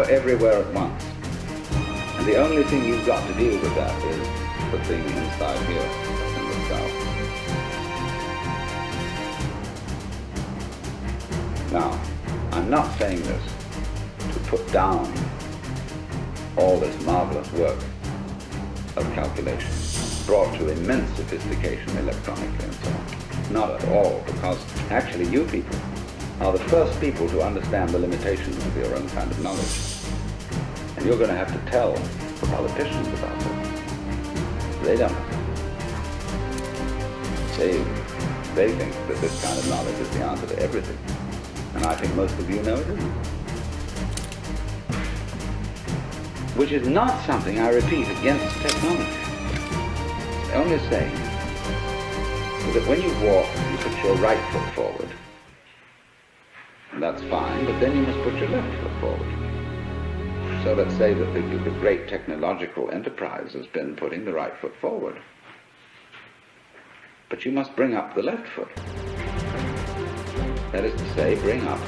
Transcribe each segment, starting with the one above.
everywhere at once. And the only thing you've got to deal with that is the thing inside here in the south. Now, I'm not saying this to put down all this marvelous work of calculation, brought to immense sophistication electronically and so on. Not at all, because actually you people are the first people to understand the limitations of your own kind of knowledge. And you're going to have to tell the politicians about it. They don't know. They think that this kind of knowledge is the answer to everything. And I think most of you know it isn't. Which is not something, I repeat, against technology. I only say that when you walk, you put your right foot forward. And that's fine, but then you must put your left foot forward. So let's say that the great technological enterprise has been putting the right foot forward. But you must bring up the left foot. That is to say, bring up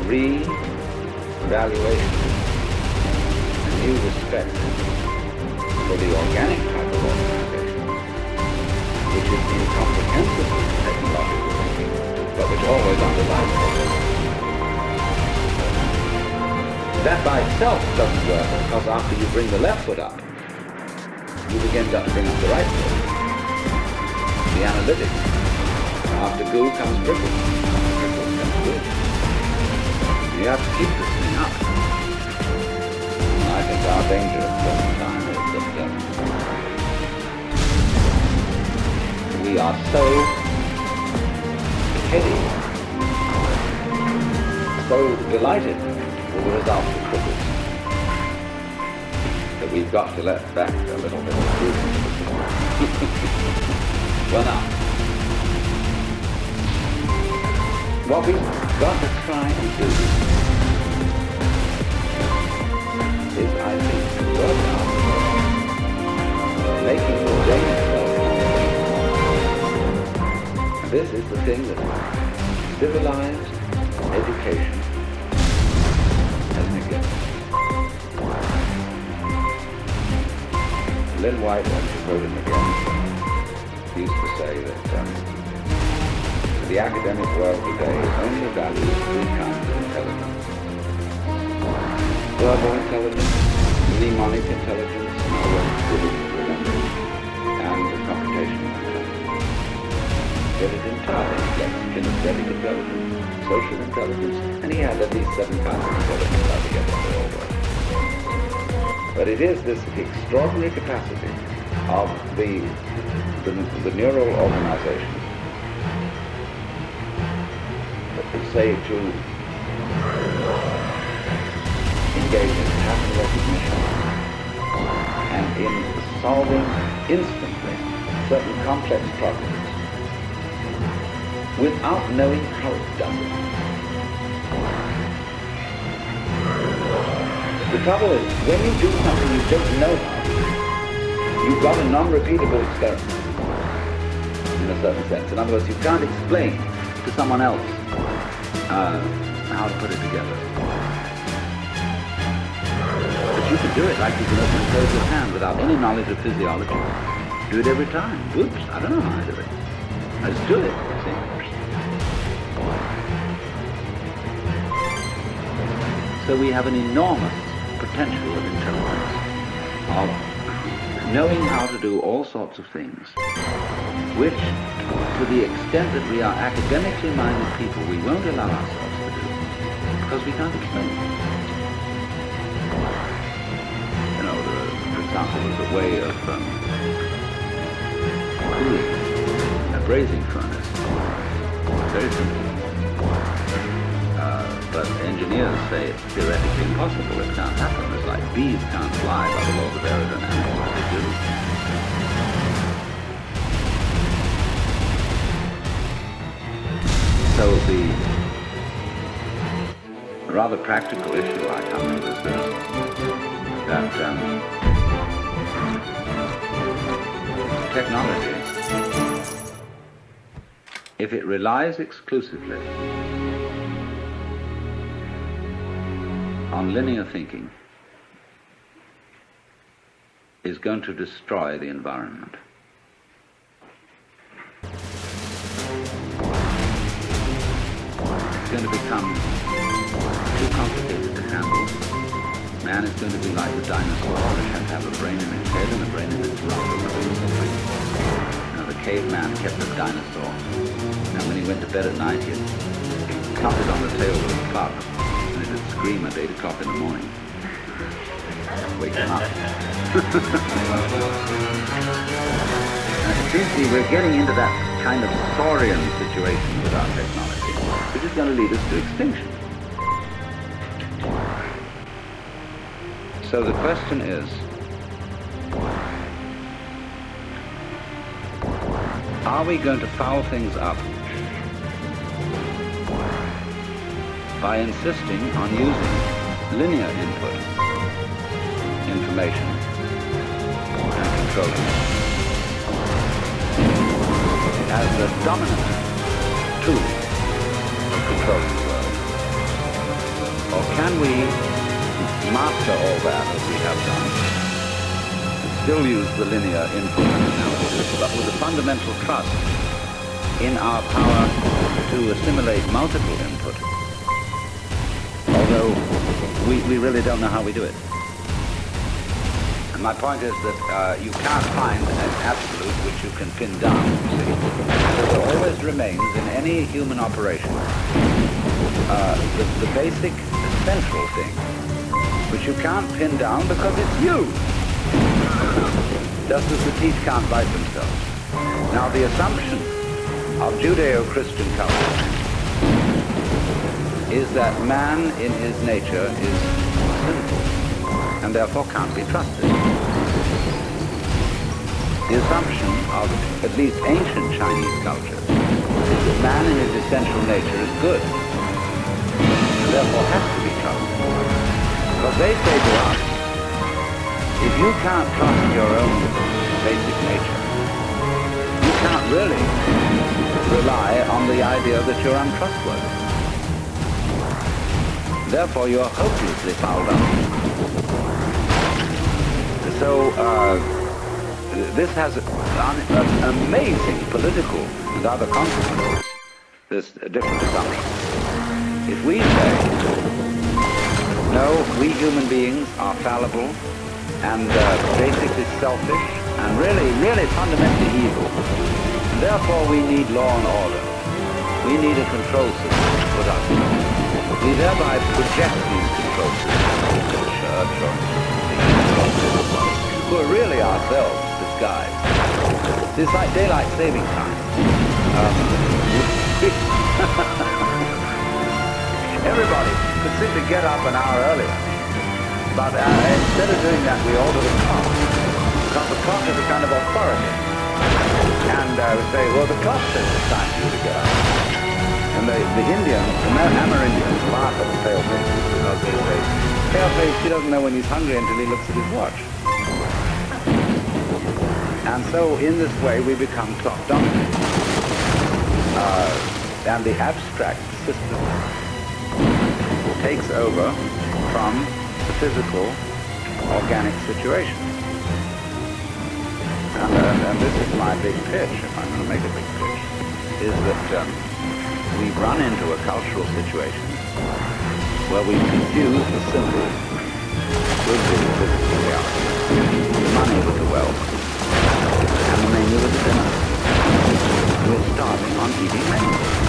re-evaluation and new respect for the organic type of organization, which is incomprehensible to technological thinking, but which always underlies it. That by itself doesn't work, because after you bring the left foot up, you've again got to bring up the right foot. The analytic. After goo comes prickle. Prickle comes goo. You have to keep this thing up. And I think our danger at the present time is that we are so heady, so delighted with the results of prickles, that we've got to let back a little bit of truth. Well now, what we've got to try and do is, I think, to work out making the Jamestown. And this is the thing that civilized education has neglected. Lynn White, when she wrote him again, used to say that the academic world today only values three kinds of intelligence. Verbal intelligence, mnemonic intelligence, and computational intelligence. Yet it entirely neglects kinesthetic intelligence, social intelligence, and he had at least 7 kinds of intelligence altogether they all work. But it is this extraordinary capacity of the neural organization, say, to engage in pattern recognition and in solving instantly certain complex problems without knowing how it's done. The trouble is, when you do something you don't know how, you've got a non-repeatable experiment, in a certain sense. In other words, you can't explain to someone else how to put it together. But you can do it like you can open and close your hand without any knowledge of physiology. Do it every time. Oops, I don't know how I do it. I just do it, see? So we have an enormous potential of intelligence, of knowing how to do all sorts of things, which, to the extent that we are academically minded people, we won't allow ourselves to do, because we can't explain it. You know, for example, there's a way of cooling a brazing furnace. Very simple. But engineers say it's theoretically impossible. It can't happen. It's like bees can't fly by the laws of aerodynamics. What they do. So the rather practical issue I come to is this, that technology, if it relies exclusively on linear thinking is going to destroy the environment. It's going to become too complicated to handle. Man is going to be like the dinosaur, which had to have a brain in his head and a brain in his rump. The caveman kept a dinosaur, and when he went to bed at night, he'd cut it on the tail with a club, and it would scream at 8 o'clock in the morning. Wake him up. And it seems to me we're getting into that kind of saurian situation with our technology, which is going to lead us to extinction. So the question is, are we going to foul things up by insisting on using linear input, information, and controlling it as the dominant tool of controlling the world? Or can we master all that as we have done, and still use the linear input and analysis, but with a fundamental trust in our power to assimilate multiple input, although we really don't know how we do it. And my point is that you can't find an absolute which you can pin down, you see. There always remains in any human operation the basic central thing, which you can't pin down because it's you. Just as the teeth can't bite themselves. Now the assumption of Judeo-Christian culture is that man in his nature is sinful and therefore can't be trusted. The assumption of at least ancient Chinese culture is that man in his essential nature is good and therefore has to be trusted. Because they say to us, if you can't trust your own basic nature, you can't really rely on the idea that you're untrustworthy. Therefore, you're hopelessly fouled up. So, this has amazing political and other consequences, this different assumption. If we say, no, we human beings are fallible and basically selfish and really fundamentally evil. Therefore, we need law and order. We need a control system to put us in. We thereby project these control systems into the church or who are really ourselves disguised. It's like daylight saving time. Everybody could simply get up an hour earlier. But instead of doing that, we order the clock. Because the clock is a kind of authority. And we say, well, the clock says it's time for you to get up. And the Indians, the Amerindians, laugh at the pale-face because they say, pale-face, he doesn't know when he's hungry until he looks at his watch. And so, in this way, we become clock dominant. And the abstract system takes over from the physical, organic situation. And this is my big pitch, if I'm going to make a big pitch, is that we run into a cultural situation where we confuse the simple with the physical reality, the money with the wealth, and the menu with the dinner. We're starving on eating menus.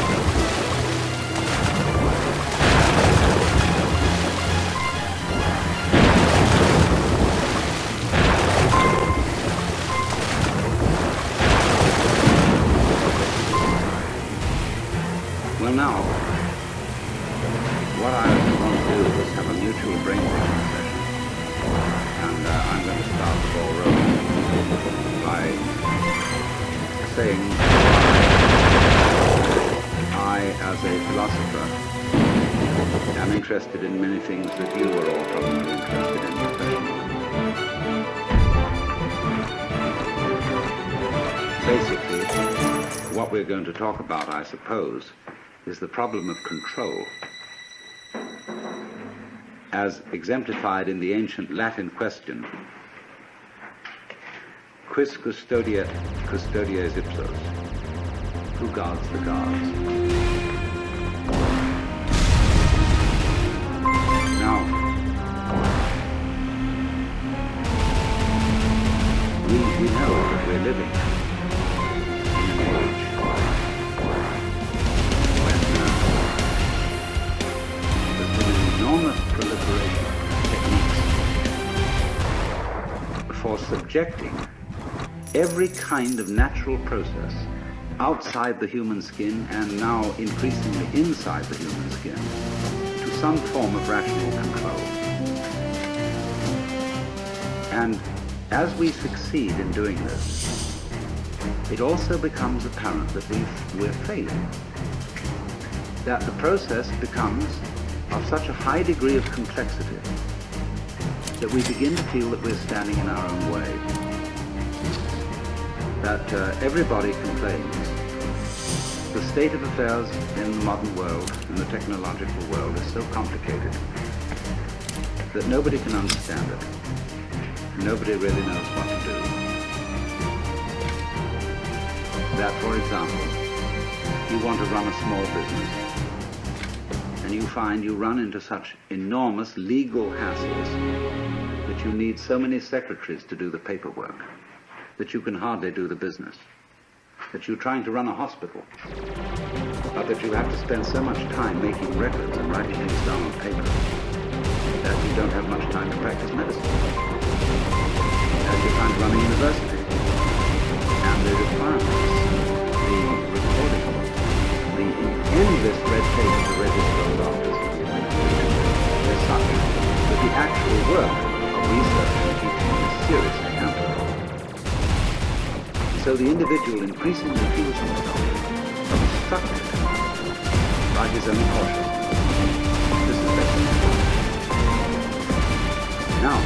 Well, now, what I want to do is have a mutual brain-picking session, and I'm going to start the ball rolling by saying I, as a philosopher, am interested in many things that you are all probably interested in professionally. Basically, what we're going to talk about, I suppose, is the problem of control. as exemplified in the ancient Latin question, quis custodiet custodies ipsos? Who guards the guards? Now, we know that we're living in an age when there's been an enormous proliferation of techniques for subjecting every kind of natural process outside the human skin and now increasingly inside the human skin to some form of rational control. And as we succeed in doing this, it also becomes apparent that we're failing, that the process becomes of such a high degree of complexity that we begin to feel that we're standing in our own way, that everybody complains. The state of affairs in the modern world, in the technological world, is so complicated that nobody can understand it. Nobody really knows what to do. That, for example, you want to run a small business, and you find you run into such enormous legal hassles that you need so many secretaries to do the paperwork that you can hardly do the business, that you're trying to run a hospital, but that you have to spend so much time making records and writing things down on paper that you don't have much time to practice medicine. As you're trying to run a university, and the requirements, the reporting, the endless red tape of the registrar's office of the administration is such that the actual work of research and teaching is seriously hampered. So the individual increasingly feels himself obstructed by his own consciousness. This is basic. Now,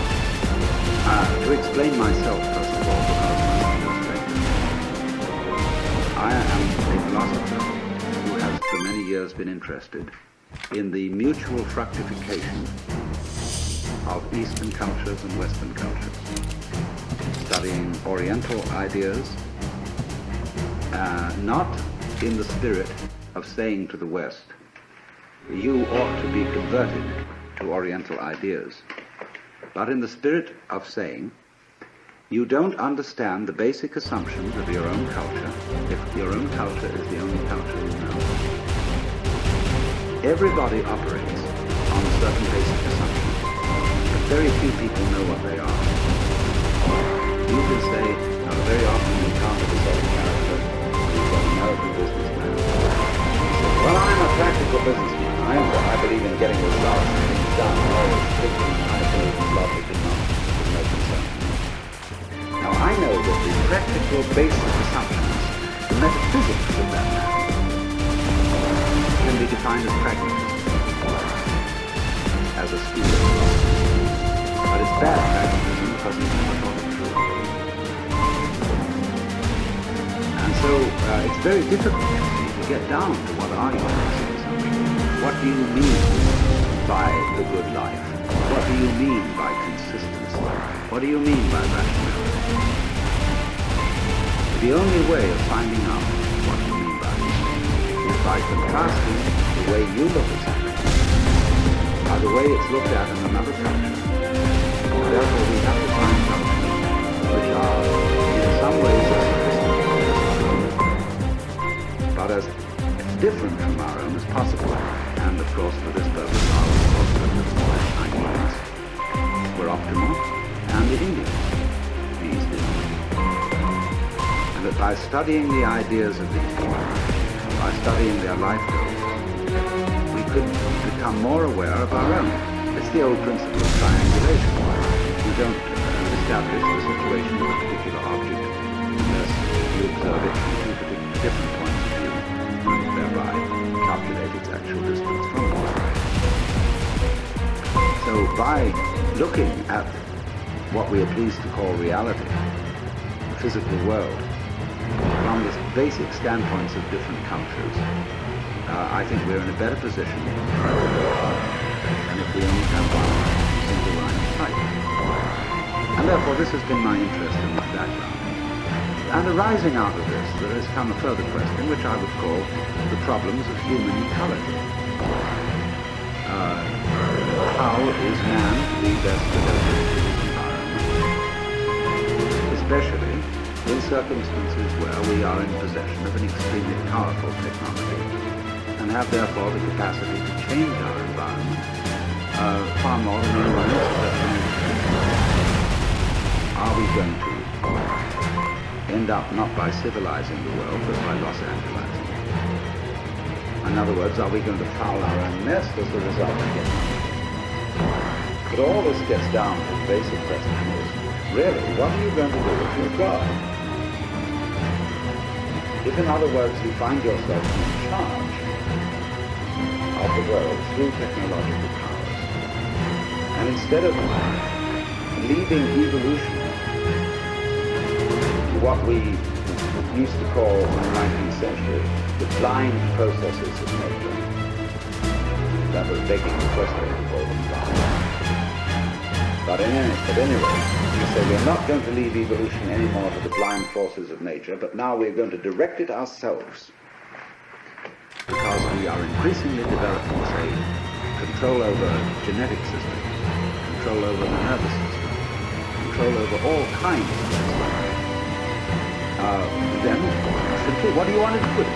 to explain myself, first of all, because I am a philosopher who has for many years been interested in the mutual fructification of Eastern cultures and Western cultures, studying Oriental ideas, not in the spirit of saying to the West, you ought to be converted to Oriental ideas, but in the spirit of saying, you don't understand the basic assumptions of your own culture if your own culture is the only culture you know. Everybody operates on certain basic assumptions, but very few people know what they are. You can say, very often you encounter this sort of character, you've got an American businessman. Well, I'm a practical businessman. I believe in getting results and things done. I believe in logic and not no concern. Now, I know that the practical basic assumptions, the metaphysics of that man, can be defined as pragmatism, as a school of philosophy. But it's bad pragmatism because it's never thought it through. And so it's very difficult to get down to what are your basic assumptions. What do you mean by the good life? What do you mean by consistency? What do you mean by rationality? The only way of finding out what you mean by it is by contrasting the way you look at something by the way it's looked at in another culture. Therefore, we have to find something which are in some ways as sophisticated, but as different from our own as possible. And of course, for this purpose, our philosophers, the Chinese, were optimal, and the Indians, the East Indians. And that by studying the ideas of these people, by studying their life goals, we could become more aware of our own. It's the old principle of triangulation. You don't establish the situation of a particular object unless you observe it from two different points of view, and thereby calculate its actual distance from it. So by looking at what we are pleased to call reality, the physical world, from the basic standpoints of different cultures, I think we're in a better position than if we only have one. therefore this has been my interest in this background. And arising out of this, there has come a further question, which I would call the problems of human ecology. How is man to be best developed in his environment, especially in circumstances where we are in possession of an extremely powerful technology and have therefore the capacity to change our environment far more than anyone else has ever known. Are we going to end up not by civilizing the world, but by Los Angelesing it? In other words, are we going to foul our own nest as a result of it? But all this gets down to the basic question is, really, what are you going to do if you're God? If, in other words, you find yourself in charge of the world through technological powers, and instead of leaving evolution to what we used to call in the 19th century the blind processes of nature, that was begging the question to call them blind. But at any rate, you say we're not going to leave evolution anymore to the blind forces of nature, but now we're going to direct it ourselves. Because we are increasingly developing, say, control over genetic systems, control over the nervous system, control over all kinds of things. Then, simply, what do you want to do with it?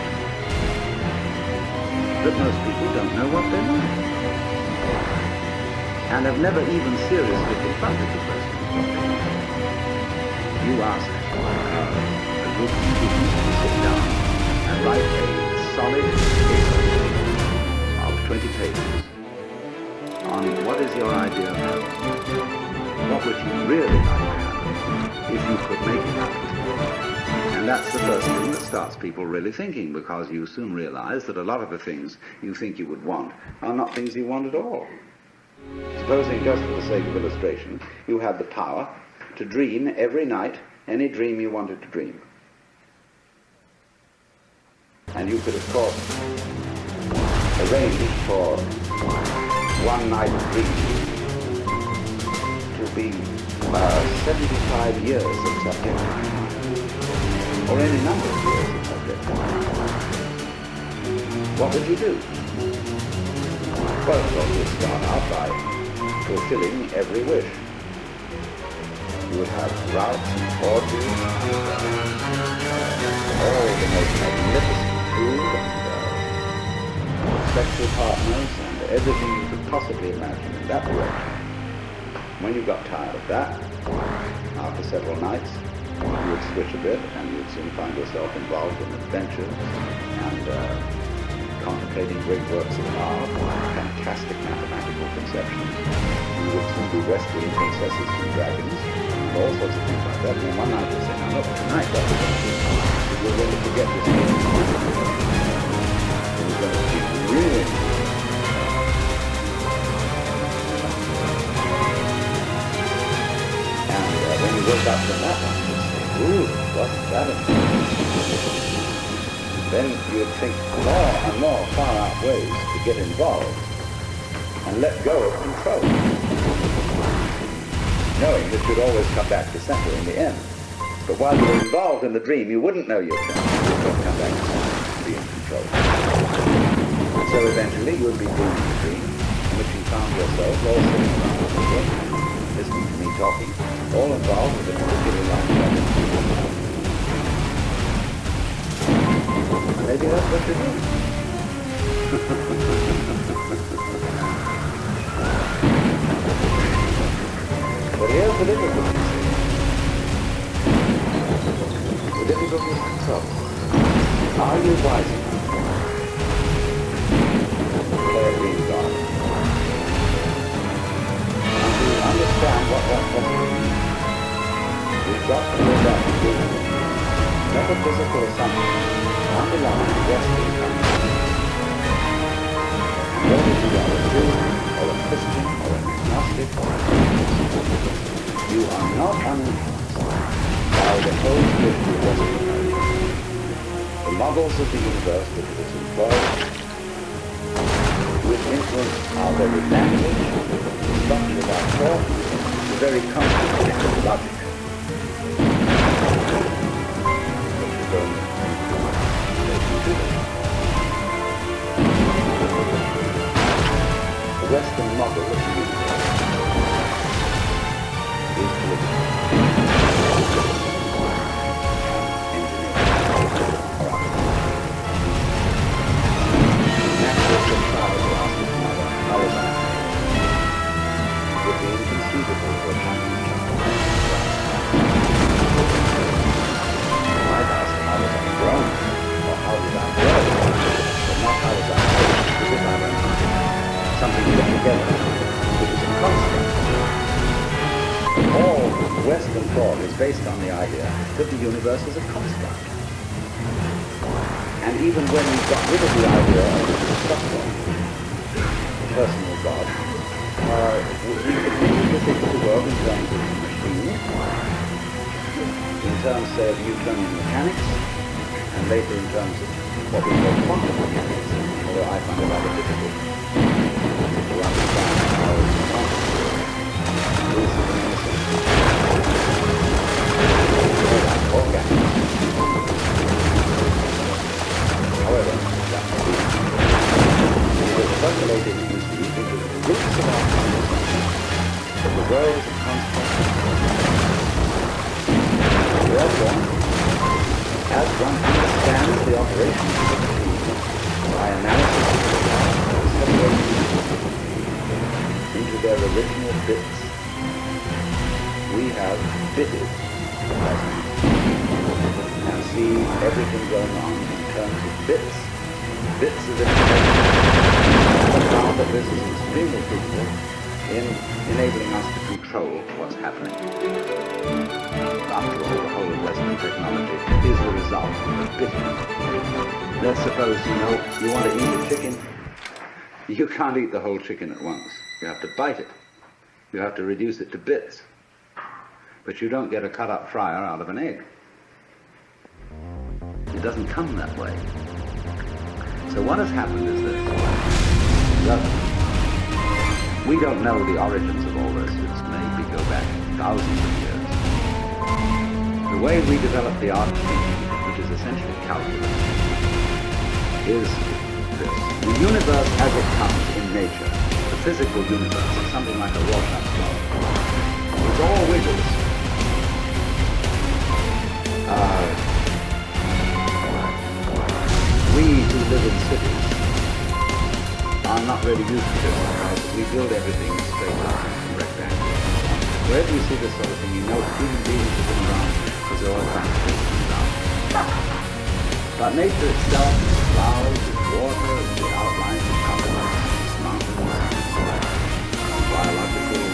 But most people don't know what they want. And have never even seriously confronted the question of what they want. You ask a group of students to sit down and write a solid paper of 20 pages on what is your idea of heaven. What would you really like to happen if you could make it happen? And that's the first thing that starts people really thinking, because you soon realize that a lot of the things you think you would want are not things you want at all. Supposing, just for the sake of illustration, you had the power to dream every night any dream you wanted to dream. And you could, of course, arrange for one night of dreaming to be 75 years of subject time, or any number of years of subject time. What would you do? Well, of course, you'd start out by fulfilling every wish. You would have routes and orgies, all the most magnificent food and sexual partners and everything you could possibly imagine in that direction. When you got tired of that, after several nights, you would switch a bit and you would soon find yourself involved in adventures and contemplating great works of art, fantastic mathematical conceptions. You would soon be rescuing princesses and dragons, and all sorts of things like that. And then one night you'd say, now look, tonight what we're going to do is we're going to forget this thing. We're going to keep really. And when you woke up from that one, you'd say, ooh, wasn't that amazing? Then you would think more and more far-out ways to get involved and let go of control, knowing that you'd always come back to center in the end. But while you were involved in the dream, you wouldn't know you'd come back to center and be in control. And so eventually you would be dreaming a dream in which you found yourself all sitting around the table, listening to me talking, all involved with a particular line of evidence. Maybe that's what you're doing. But here's the difficulty. The difficulty is control. Are you wise enough to play a dream God? And to understand what that possibly means, we've got to go back to metaphysical assumptions underlying Western consciousness. Whether you are a Jew or a Christian or an agnostic or a atheist, you are not uninfluenced by the whole tradition of Western culture. The models of the universe that it is employed, which influence our very language, the structure of our thought, the very constitution of logic. the Western model of the universe is political. Would be inconceivable for a Chinese child. I'd ask, how was I grown? Or how did I grow? But not how was I grown, as if I were something put together, which is a constant. All Western thought is based on the idea that the universe is a construct. And even when we got rid of the idea of the constructor, the personal God, we continue to think of the world in terms of machines, in terms, say, of Newtonian mechanics, and later in terms of what we call quantum mechanics, although I find it rather difficult to understand how quantum is organic. However, we have circulated into the roots of our consciousness that the world is a construct. Therefore, as one understands the operations of the machine by analysis of the separation into their original bits, we have bitted the present and see everything going on in terms of bits of information. I found that this is extremely fruitful in enabling us to control what's happening. After all, the whole of Western technology is the result of bitting. Let's suppose, you want to eat a chicken. You can't eat the whole chicken at once. You have to bite it. You have to reduce it to bits. But you don't get a cut-up fryer out of an egg. It doesn't come that way. So what has happened is this. That we don't know the origins of all this. It's maybe go back thousands of years. The way we develop the art of thinking, which is essentially calculus, is this. The universe as it comes in nature, the physical universe, is something like a Rorschach cloud. It's all wiggles. We who live in cities are not really used to this because we build everything straight lines and rectangles. Wherever you see this sort of thing, you know human beings have been around because they're all trying to straight things out. But nature itself is clouds, is water, is the outlines of continents, it's mountains, it's biological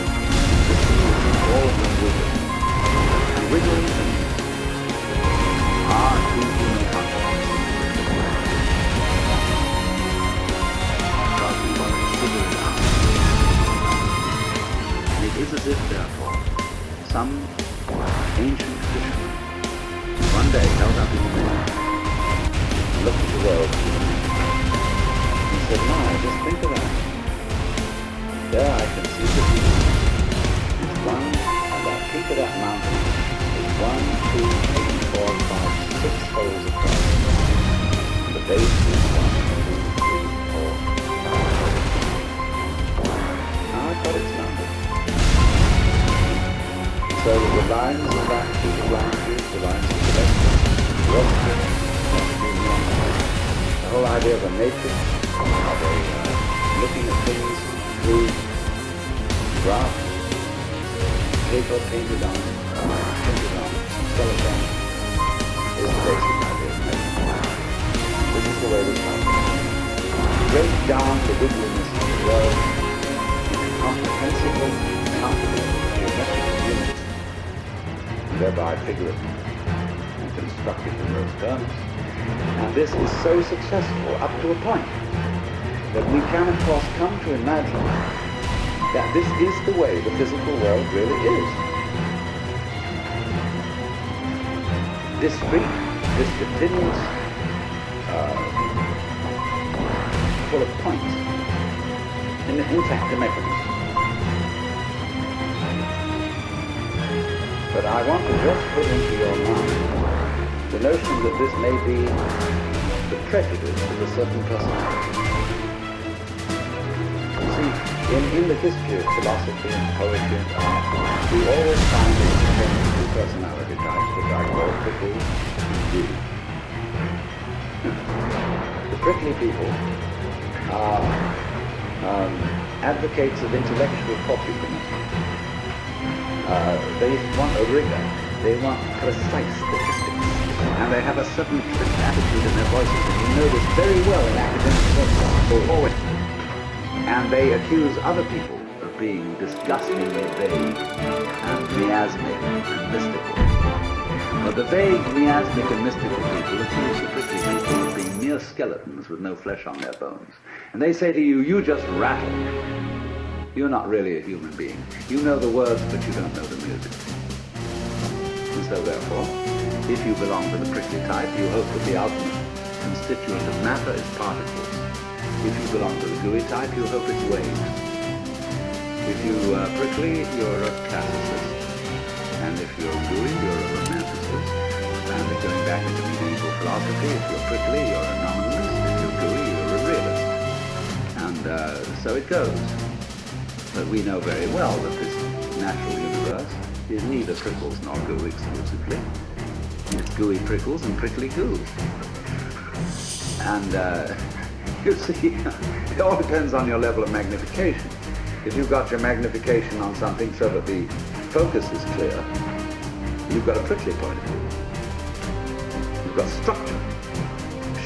systems, all of them wiggling. And wiggling things are two human consciousness. It is as if, therefore, some ancient fisherman one day held up his net and looked at the world and said, "My, just think of that. There I can see the view. It's one, and that peak of that mountain is 1, 2, 3, 4, 5, 6 holes across. And the base is 1, 2, 3, 4, 5. Now I've got its number. So the lines of latitude, the longitude, the lines of celestial, the whole idea of a matrix, of looking at things through graphs, paper painted on cellophane, is the basic idea of matrix. This is the way we calculate. Break down the wiggliness of the world into comprehensible, calculable, geometrical units, thereby figurative and constructive in those terms. And this is so successful up to a point that we can, of course, come to imagine that this is the way the physical world really is. Discrete, discontinuous, full of points. In fact, the mechanism. But I want to just put into your mind the notion that this may be the prejudice of a certain personality. You see, In the history of philosophy and poetry and art, we always find it contains two personality types, which I call prickly and gooey. The prickly people are advocates of intellectual populism. They want a rigor, they want precise statistics, and they have a certain strict attitude in their voices, and you know this very well in academic circles. And they accuse other people of being disgustingly vague and miasmic and mystical. But the vague, miasmic and mystical people accuse the prickly people of being mere skeletons with no flesh on their bones. And they say to you, you just rattle. You're not really a human being. You know the words, but you don't know the music. And so therefore, if you belong to the prickly type, you hope that the ultimate constituent of matter is particles. If you belong to the gooey type, you hope it's waves. If you're prickly, you're a classicist. And if you're gooey, you're a romanticist. And going back into medieval philosophy, if you're prickly, you're a nominalist. If you're gooey, you're a realist. And so it goes. But we know very well that this natural universe is neither prickles nor goo exclusively. It's gooey prickles and prickly goo. And you see, it all depends on your level of magnification. If you've got your magnification on something so that the focus is clear, you've got a prickly point of view. You've got structure,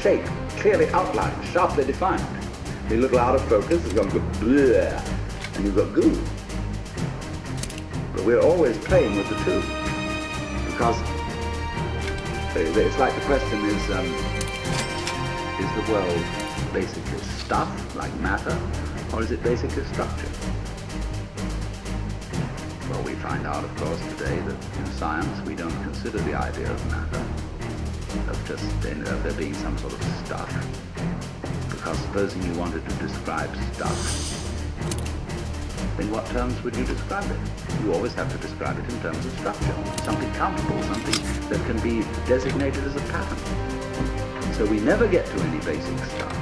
shape, clearly outlined, sharply defined. If you look out of focus, it's going to go bleh, and you've got goo. But we're always playing with the two, because it's like the question is the world basically stuff, like matter, or is it basically structure? Well, we find out, of course, today that in science we don't consider the idea of matter, of there being some sort of stuff. Because supposing you wanted to describe stuff, in what terms would you describe it? You always have to describe it in terms of structure, something countable, something that can be designated as a pattern. So we never get to any basic stuff.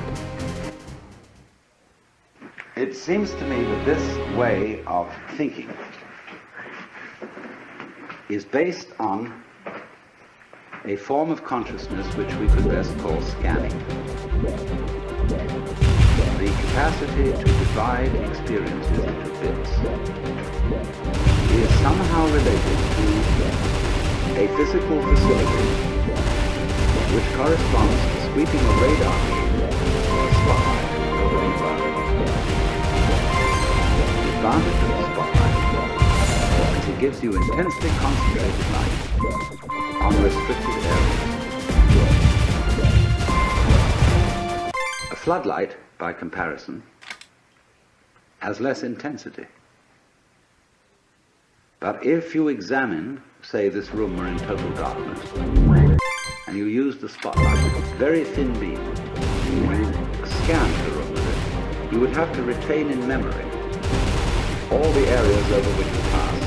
It seems to me that this way of thinking is based on a form of consciousness which we could best call scanning. The capacity to divide experiences into bits is somehow related to a physical facility which corresponds to sweeping a radar or a spotlight over the environment. The advantage of the spotlight is it gives you intensely concentrated light on restricted areas. A floodlight, by comparison, has less intensity. But if you examine, say this room were in total darkness, and you use the spotlight, very thin beam, and you scan the room with it, you would have to retain in memory all the areas over which you pass,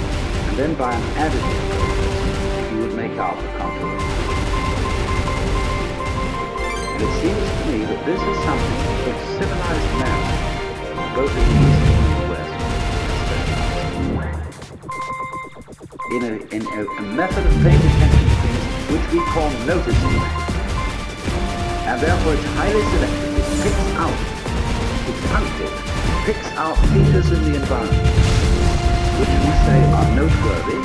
and then by an additive process, you would make out the contours. And it seems to me that this is something which civilized man, both in the East and the West, in a method of paying attention to things which we call noticing. And therefore it's highly selective. It picks out, it's punctive, picks out features in the environment which we say are noteworthy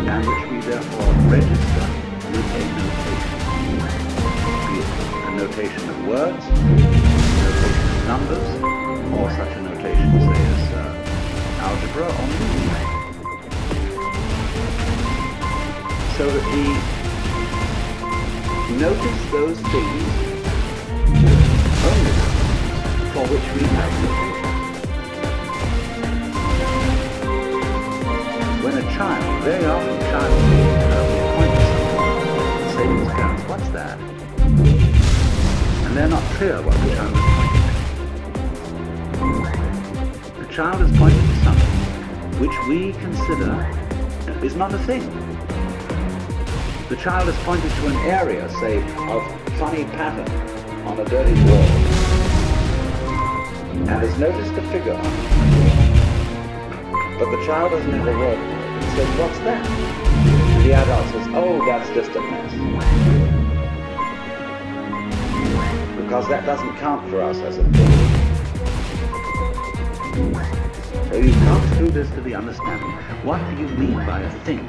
and which we therefore register with a notation. Be it a notation of words, a notation of numbers, or such a notation, say, as algebra or music. So that we notice those things only for which we have notation. When a child, very often a child will point to something and say to his parents, "What's that?" And they're not clear what the child is pointing to. The child is pointing to something which we consider is not a thing. The child is pointed to an area, say, of funny pattern on a dirty wall. and has noticed a figure on it. But the child doesn't have a word for it. He says, "What's that?" And the adult says, "Oh, that's just a mess." Because that doesn't count for us as a thing. So you come through this to the understanding. What do you mean by a thing?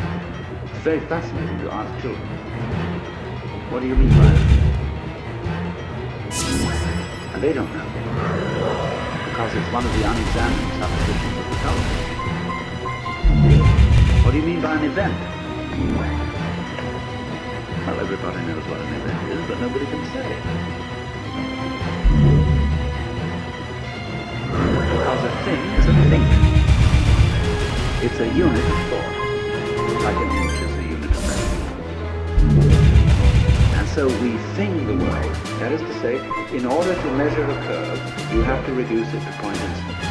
It's very fascinating to ask children. What do you mean by a thing? And they don't know. Because it's one of the unexamined suppositions of the culture. What do you mean by an event? Well, everybody knows what an event is, but nobody can say it. Because a thing is a thing. It's a unit of thought, like an inch is a unit of measurement. And so we thing the world. That is to say, in order to measure a curve, you have to reduce it to point instants.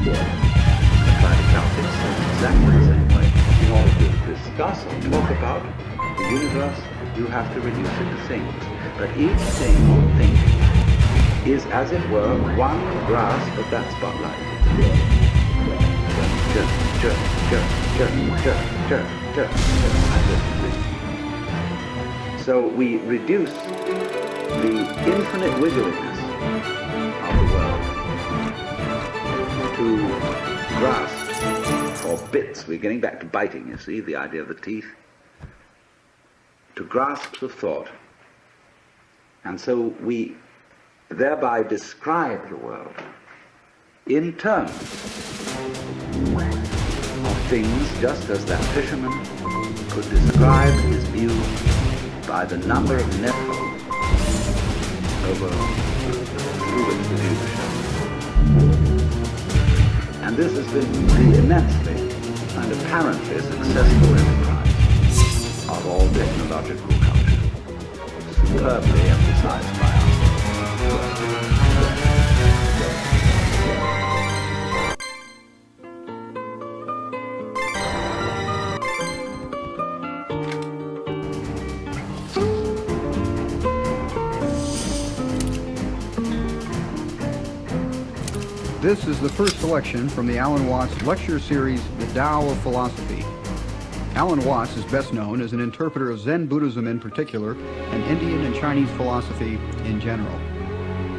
Apply to calculus in exactly the same way. In order to discuss or talk about the universe, you have to reduce it to things. But each thing or thing is, as it were, one grasp of that spotlight. So we reduce the infinite wiggliness of the world to grasps or bits. We're getting back to biting, you see, the idea of the teeth. To grasps of thought. And so we thereby describe the world in terms of things, just as that fisherman could describe his view by the number of net holes through which the view was shown. And this has been the immensely and apparently successful enterprise of all technological culture, superbly emphasized by us. This is the first selection from the Alan Watts lecture series, The Tao of Philosophy. Alan Watts is best known as an interpreter of Zen Buddhism in particular, and Indian and Chinese philosophy in general.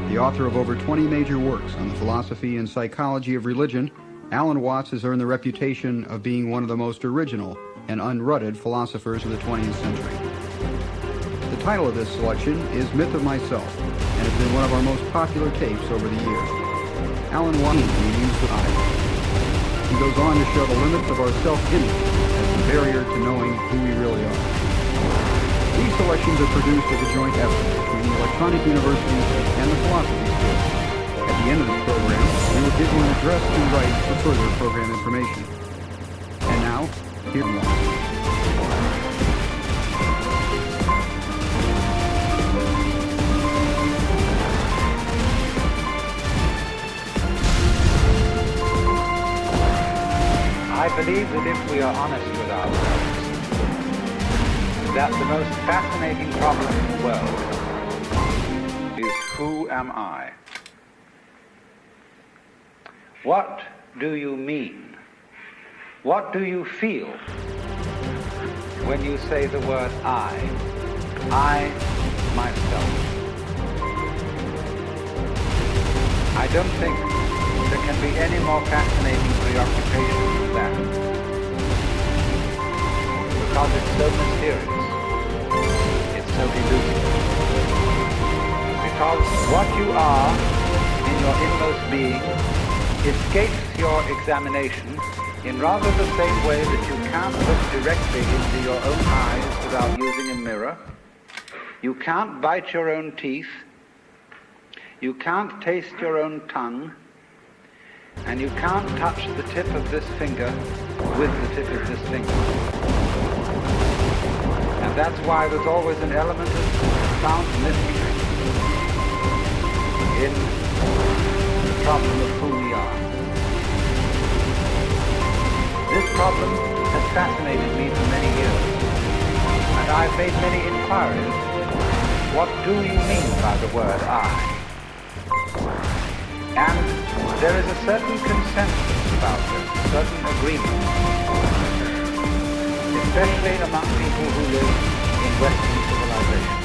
The author of over 20 major works on the philosophy and psychology of religion, Alan Watts has earned the reputation of being one of the most original and unrutted philosophers of the 20th century. The title of this selection is Myth of Myself, and has been one of our most popular tapes over the years. Alan Watts used the I. He goes on to show the limits of our self-image as the barrier to knowing who we really are. These selections are produced as a joint effort between the Electronic University and the Philosophy School. At the end of this program, we will give you an address and rights for further program information. And now, here's Watts. I believe that if we are honest with ourselves, that the most fascinating problem in the world is, who am I? What do you mean? What do you feel when you say the word I myself? I don't think there can be any more fascinating preoccupation than that. Because it's so mysterious. It's so elusive. Because what you are in your inmost being escapes your examination in rather the same way that you can't look directly into your own eyes without using a mirror. You can't bite your own teeth. You can't taste your own tongue. And you can't touch the tip of this finger with the tip of this finger. And that's why there's always an element of profound mystery in the problem of who we are. This problem has fascinated me for many years, and I've made many inquiries. What do you mean by the word I? And there is a certain consensus about this, a certain agreement, especially among people who live in Western civilization.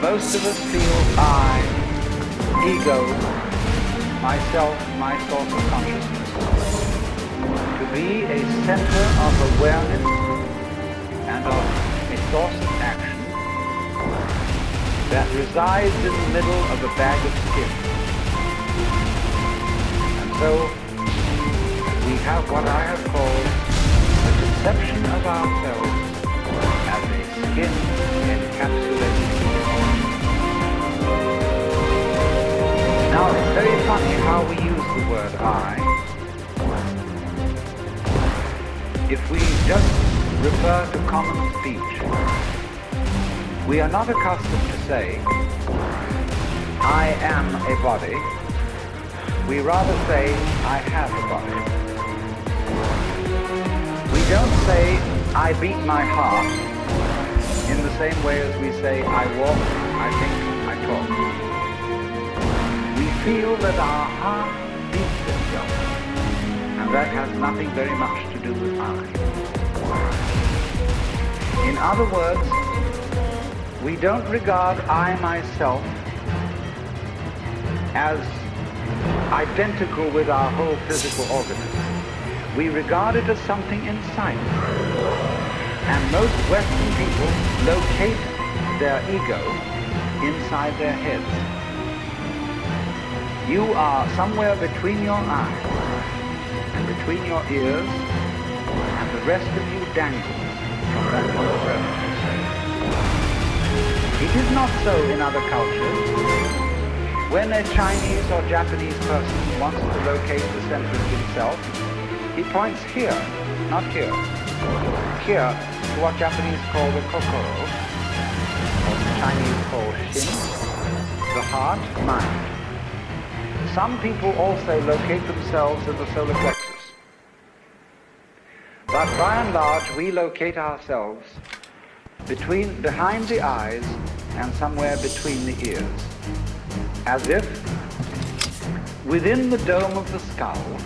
Most of us feel I, ego, myself, my source of consciousness, to be a center of awareness and of a source of action that resides in the middle of a bag of skin. And so we have what I have called the conception of ourselves as a skin encapsulated. Now it's very funny how we use the word I. If we just refer to common speech, we are not accustomed to say, I am a body. We rather say, I have a body. We don't say, I beat my heart, in the same way as we say, I walk, I think, I talk. We feel that our heart beats itself, and that has nothing very much to do with I. In other words, we don't regard I myself as identical with our whole physical organism. We regard it as something inside. And most Western people locate their ego inside their heads. You are somewhere between your eyes and between your ears, and the rest of you dangles from that point of reference. It is not so in other cultures. When a Chinese or Japanese person wants to locate the center of himself, he points here, not here. Here to what Japanese call the kokoro, or the Chinese call shin, the heart, mind. Some people also locate themselves in the solar plexus. But by and large, we locate ourselves behind the eyes and somewhere between the ears, as if within the dome of the skull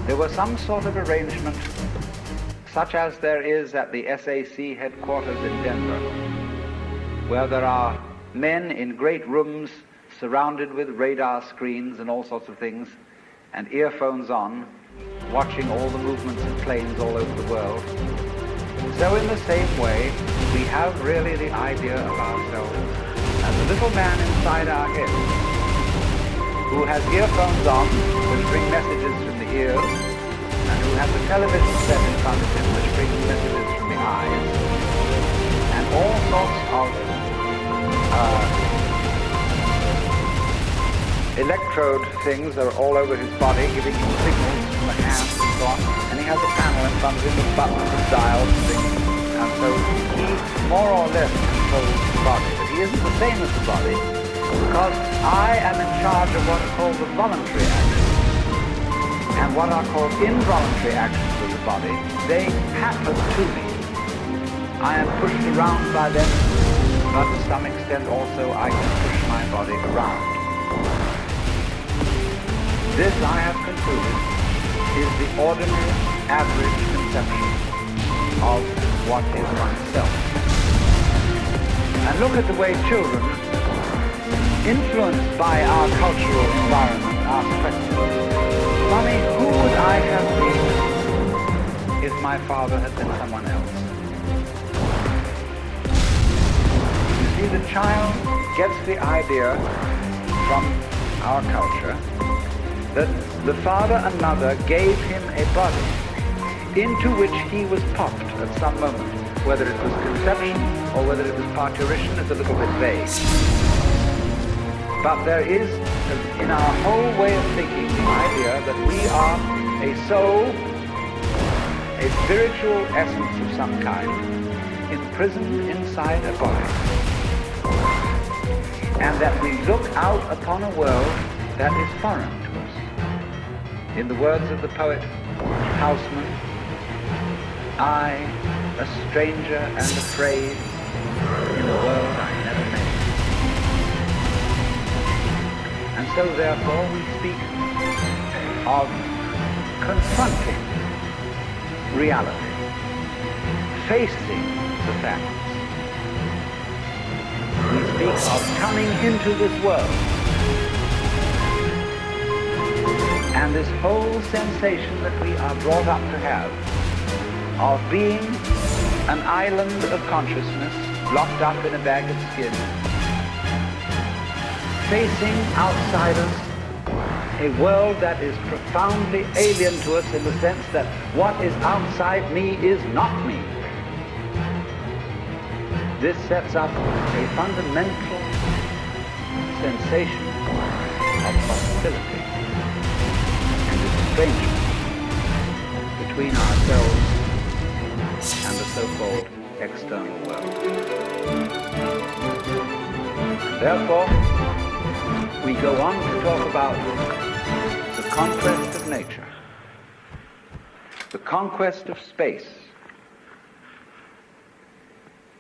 there was some sort of arrangement such as there is at the SAC headquarters in Denver, where there are men in great rooms surrounded with radar screens and all sorts of things, and earphones on, watching all the movements of planes all over the world. So in the same way, we have really the idea of ourselves as a little man inside our head who has earphones on which bring messages from the ears, and who has a television set in front of him which brings messages from the eyes, and all sorts of electrode things are all over his body, giving him signals from the hands and so on, and he has a panel in front of him with buttons and dials and things, and so he more or less controls the body, but he isn't the same as the body, because I am in charge of what are called the voluntary actions, and what are called involuntary actions of the body. They happen to me. I am pushed around by them, but to some extent also I can push my body around. This, I have concluded, is the ordinary, average conception of what is oneself. And look at the way children, influenced by our cultural environment, ask questions. Mommy, who would I have been if my father had been someone else? You see, the child gets the idea from our culture that the father and mother gave him a body into which he was popped at some moment. Whether it was conception or whether it was parturition is a little bit vague. But there is, in our whole way of thinking, the idea that we are a soul, a spiritual essence of some kind, imprisoned inside a body. And that we look out upon a world that is foreign to us. In the words of the poet Houseman, I, a stranger and afraid, in a world I never made. so therefore we speak of confronting reality, facing the facts. We speak of coming into this world. And this whole sensation that we are brought up to have of being an island of consciousness locked up in a bag of skin, facing outsiders, a world that is profoundly alien to us in the sense that what is outside me is not me. This sets up a fundamental sensation of hostility and estrangement between ourselves and the so-called external world. Therefore, we go on to talk about the conquest of nature, the conquest of space,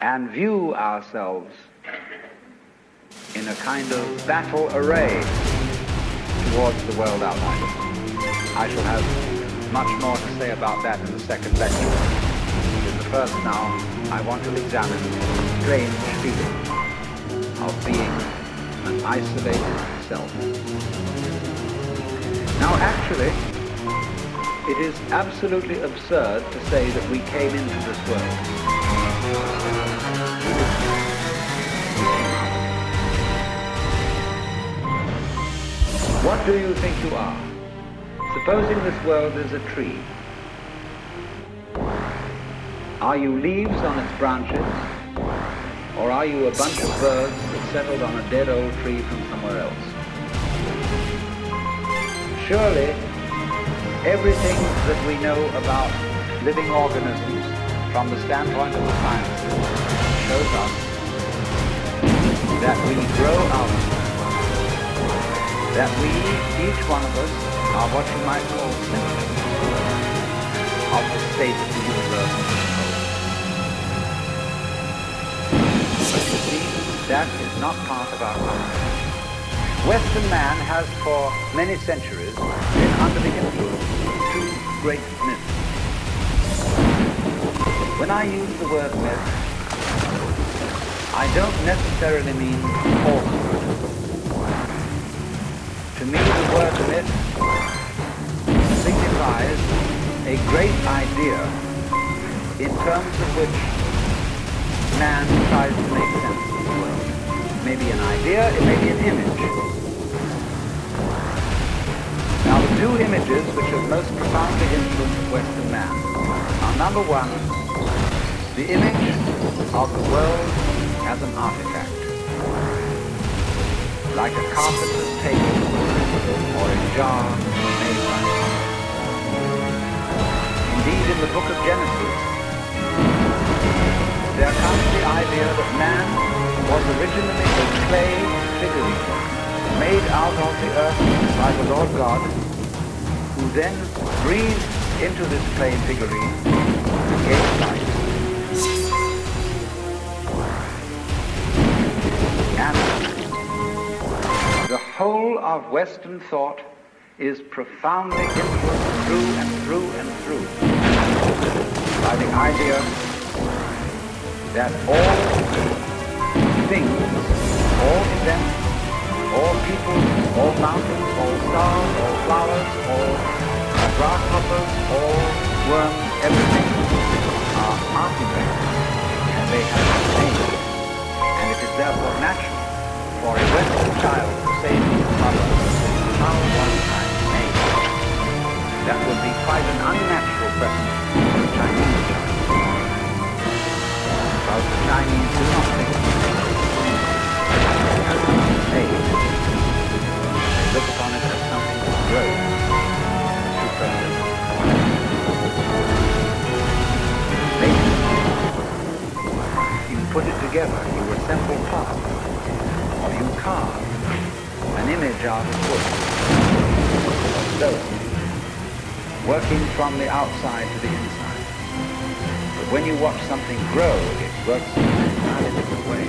and view ourselves in a kind of battle array towards the world outside us. I shall have much more to say about that in the second lecture. In the first now, I want to examine the strange feeling of being an isolated self. Now actually, it is absolutely absurd to say that we came into this world. What do you think you are? Supposing this world is a tree. Are you leaves on its branches? Or are you a bunch of birds that settled on a dead old tree from somewhere else? Surely, everything that we know about living organisms from the standpoint of the sciences shows us that we grow out of this world. That we, each one of us, are what you might call symptoms of the state of the universe as a whole. But you see, that is not part of our life. Western man has for many centuries been under the influence of two great myths. When I use the word myth, I don't necessarily mean falsehood. To me, the word myth signifies a great idea in terms of which man tries to make sense of the world. It may be an idea, it may be an image. Now, the two images which have most profoundly influenced Western man are, number one, the image of the world as an artifact, like a carpenter's table or a jar made by God. Indeed, in the book of Genesis, there comes the idea that man was originally a clay figurine made out of the earth by the Lord God, who then breathed into this clay figurine and gave life. And the whole of Western thought is profoundly influenced through and through and through by the idea that all things, all events, all people, all mountains, all stars, all flowers, all grasshoppers, all worms, everything are artifacts, and they have a name. And it is therefore natural for a Western child to say to his mother, how was I made? That would be quite an unnatural question for a Chinese child. Because the Chinese do not think of things as made. They look upon it as something that grows to further. You put it together, you assemble parts. Or you carve an image out of wood or stone, working from the outside to the inside. But when you watch something grow, it works in an entirely different way.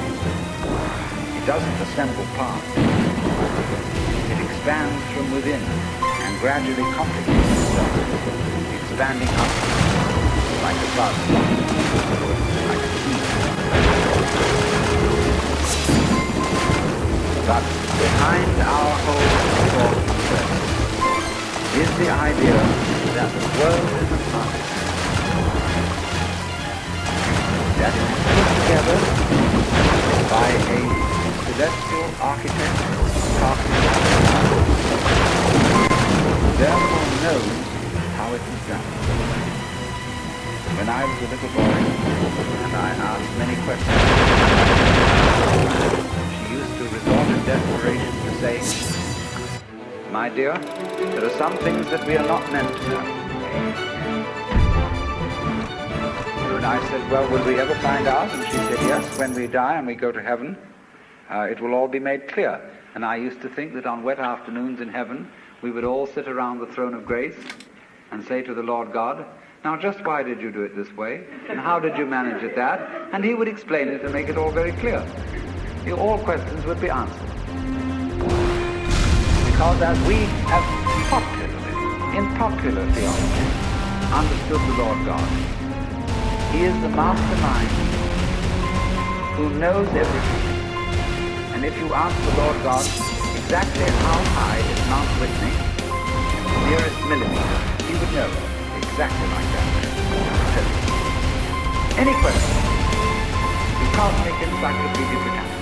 It doesn't assemble parts. It expands from within and gradually complicates itself, expanding up like a bud, like a seed. But behind our whole thought is the idea that the world is an art, that it is put together by a celestial architect, therefore knows how it is done. When I was a little boy and I asked many questions, she used to resort in desperation to say, "My dear, there are some things that we are not meant to know." And I said, "Well, will we ever find out?" And she said, "Yes, when we die and we go to heaven, it will all be made clear." And I used to think that on wet afternoons in heaven, we would all sit around the throne of grace and say to the Lord God, "Now just why did you do it this way? And how did you manage it that?" And he would explain it and make it all very clear. All questions would be answered. Because as we have popularly, in popular theology, understood the Lord God, he is the mastermind who knows everything. And if you ask the Lord God exactly how high is Mount Whitney, the nearest millimeter, he would know exactly like that. Any question, the cosmic encyclopedia Britannica.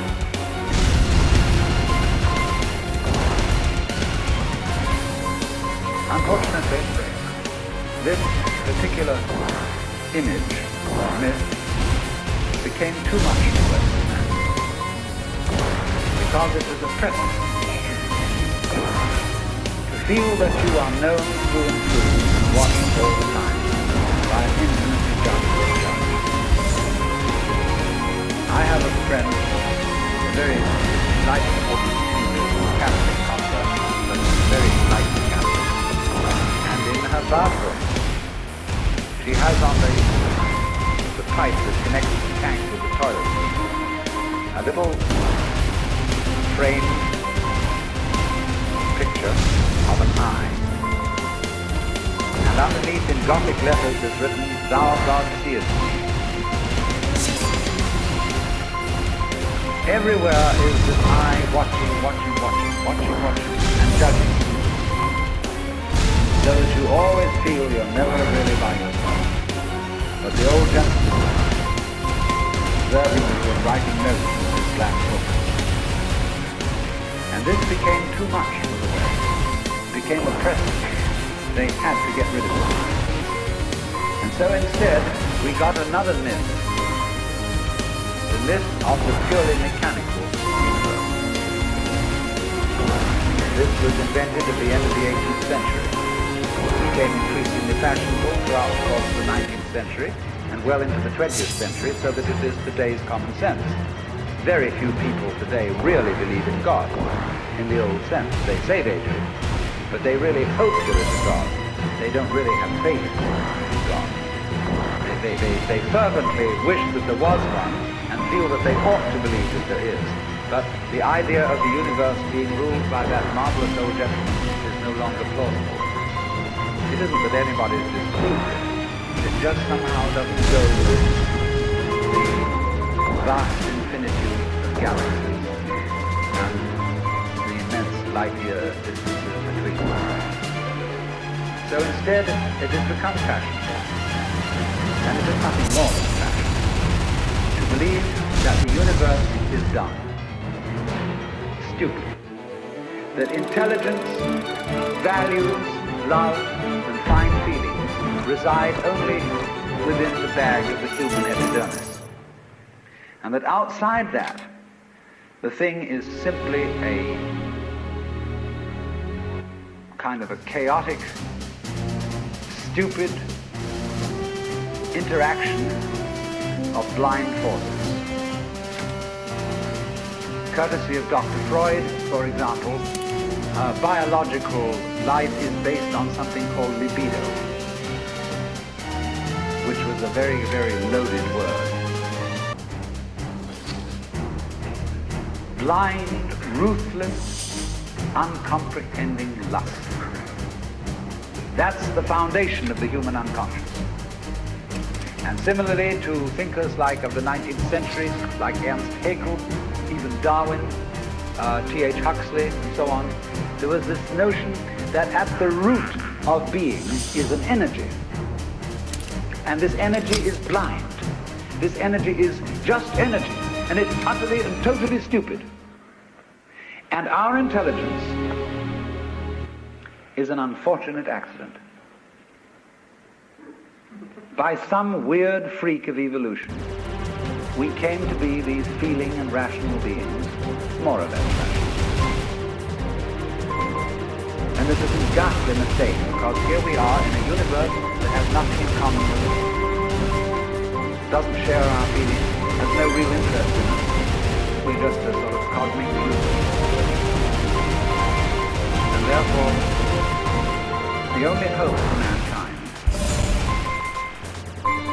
Unfortunately, this particular image, myth, became too much for Western man, because it was a present. To feel that you are known through and through, watched all the time, by an infinitely just judge. I have a friend, a very enlightened woman, Catholic convert, but very enlightened Catholic. And in her bathroom, she has on the pipe that connects the tank with the toilet a little framed picture of an eye. And underneath in Gothic letters is written, "Thou God seest me." Everywhere is this eye watching, and judging. So that you always feel you're never really by yourself. But the old gentleman, observing you and writing notes in his black book. And this became too much for the West. It became oppressive. They had to get rid of it. And so instead, we got another myth. The myth of the purely mechanical universe. This was invented at the end of the 18th century. Became increasingly fashionable throughout the course of the 19th century and well into the 20th century, so that it is today's common sense. Very few people today really believe in God in the old sense. They say they do, but they really hope there is a God. They don't really have faith in God. They fervently wish that there was one and feel that they ought to believe that there is. But the idea of the universe being ruled by that marvelous old gentleman is no longer plausible. It isn't that anybody's disproved it. It just somehow doesn't go with the vast infinitude of galaxies and the immense light year distances between them. So instead, it has become fashionable, and it is nothing more than fashion, to believe that the universe is done. Stupid. That intelligence, values, love, and fine feelings reside only within the bag of the human epidermis. And that outside that, the thing is simply a kind of a chaotic, stupid interaction of blind forces. Courtesy of Dr. Freud, for example, biological life is based on something called libido, which was a very, very loaded word. Blind, ruthless, uncomprehending lust. That's the foundation of the human unconscious. And similarly to thinkers like of the 19th century, like Ernst Haeckel, even Darwin, T.H. Huxley, and so on, there was this notion that at the root of being is an energy. And this energy is blind. This energy is just energy, and it's utterly and totally stupid. And our intelligence is an unfortunate accident. By some weird freak of evolution, we came to be these feeling and rational beings, more or less rational. And this is a ghastly mistake, because here we are in a universe that has nothing in common with us, doesn't share our feelings, has no real interest in us. We're just a sort of cosmic fluke. And therefore, the only hope for mankind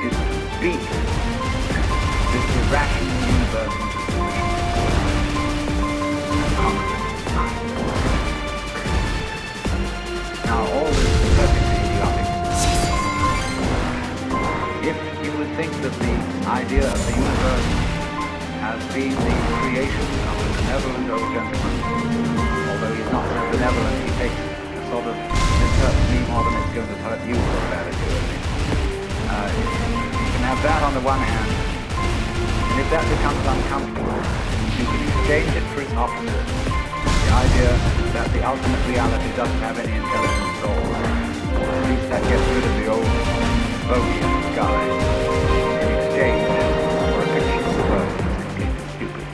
is to beat this irrational universe into submission and conquer it. Now, all this is perfectly idiotic. If you would think that the idea of the universe as being the creation of a benevolent old gentleman, although he's not so benevolent, he takes a sort of, this hurts me more than it's going to hurt you sort of attitude. You can have that on the one hand, and if that becomes uncomfortable, you can exchange it for its opposite, the idea that the ultimate reality doesn't have any intelligence at all. At least that gets rid of the old bogey in the sky. In exchange for a picture of the world that's completely stupid.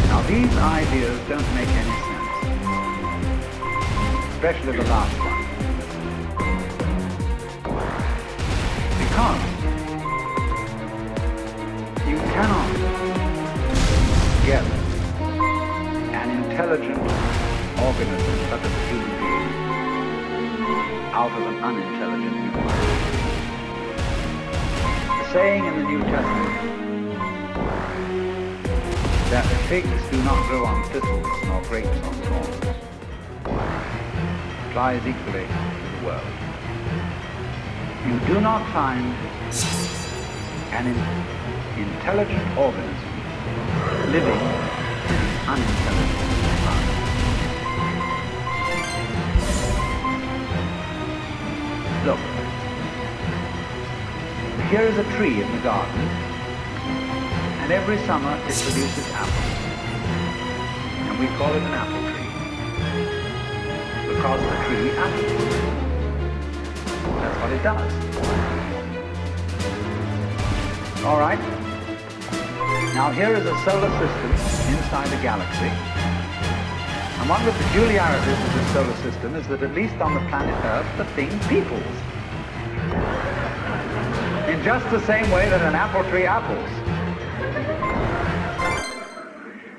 Now these ideas don't make any sense, especially the last one. Because you cannot get an intelligent organism such as a human being out of an unintelligent universe. The saying in the New Testament that figs do not grow on thistles nor grapes on thorns applies equally to the world. You do not find an intelligent organism living in an unintelligent environment. Look, here is a tree in the garden, and every summer it produces apples, and we call it an apple tree, because the tree apples. That's what it does. All right. Now here is a solar system inside a galaxy. And one of the peculiarities of this solar system is that at least on the planet Earth, the thing peoples. In just the same way that an apple tree apples.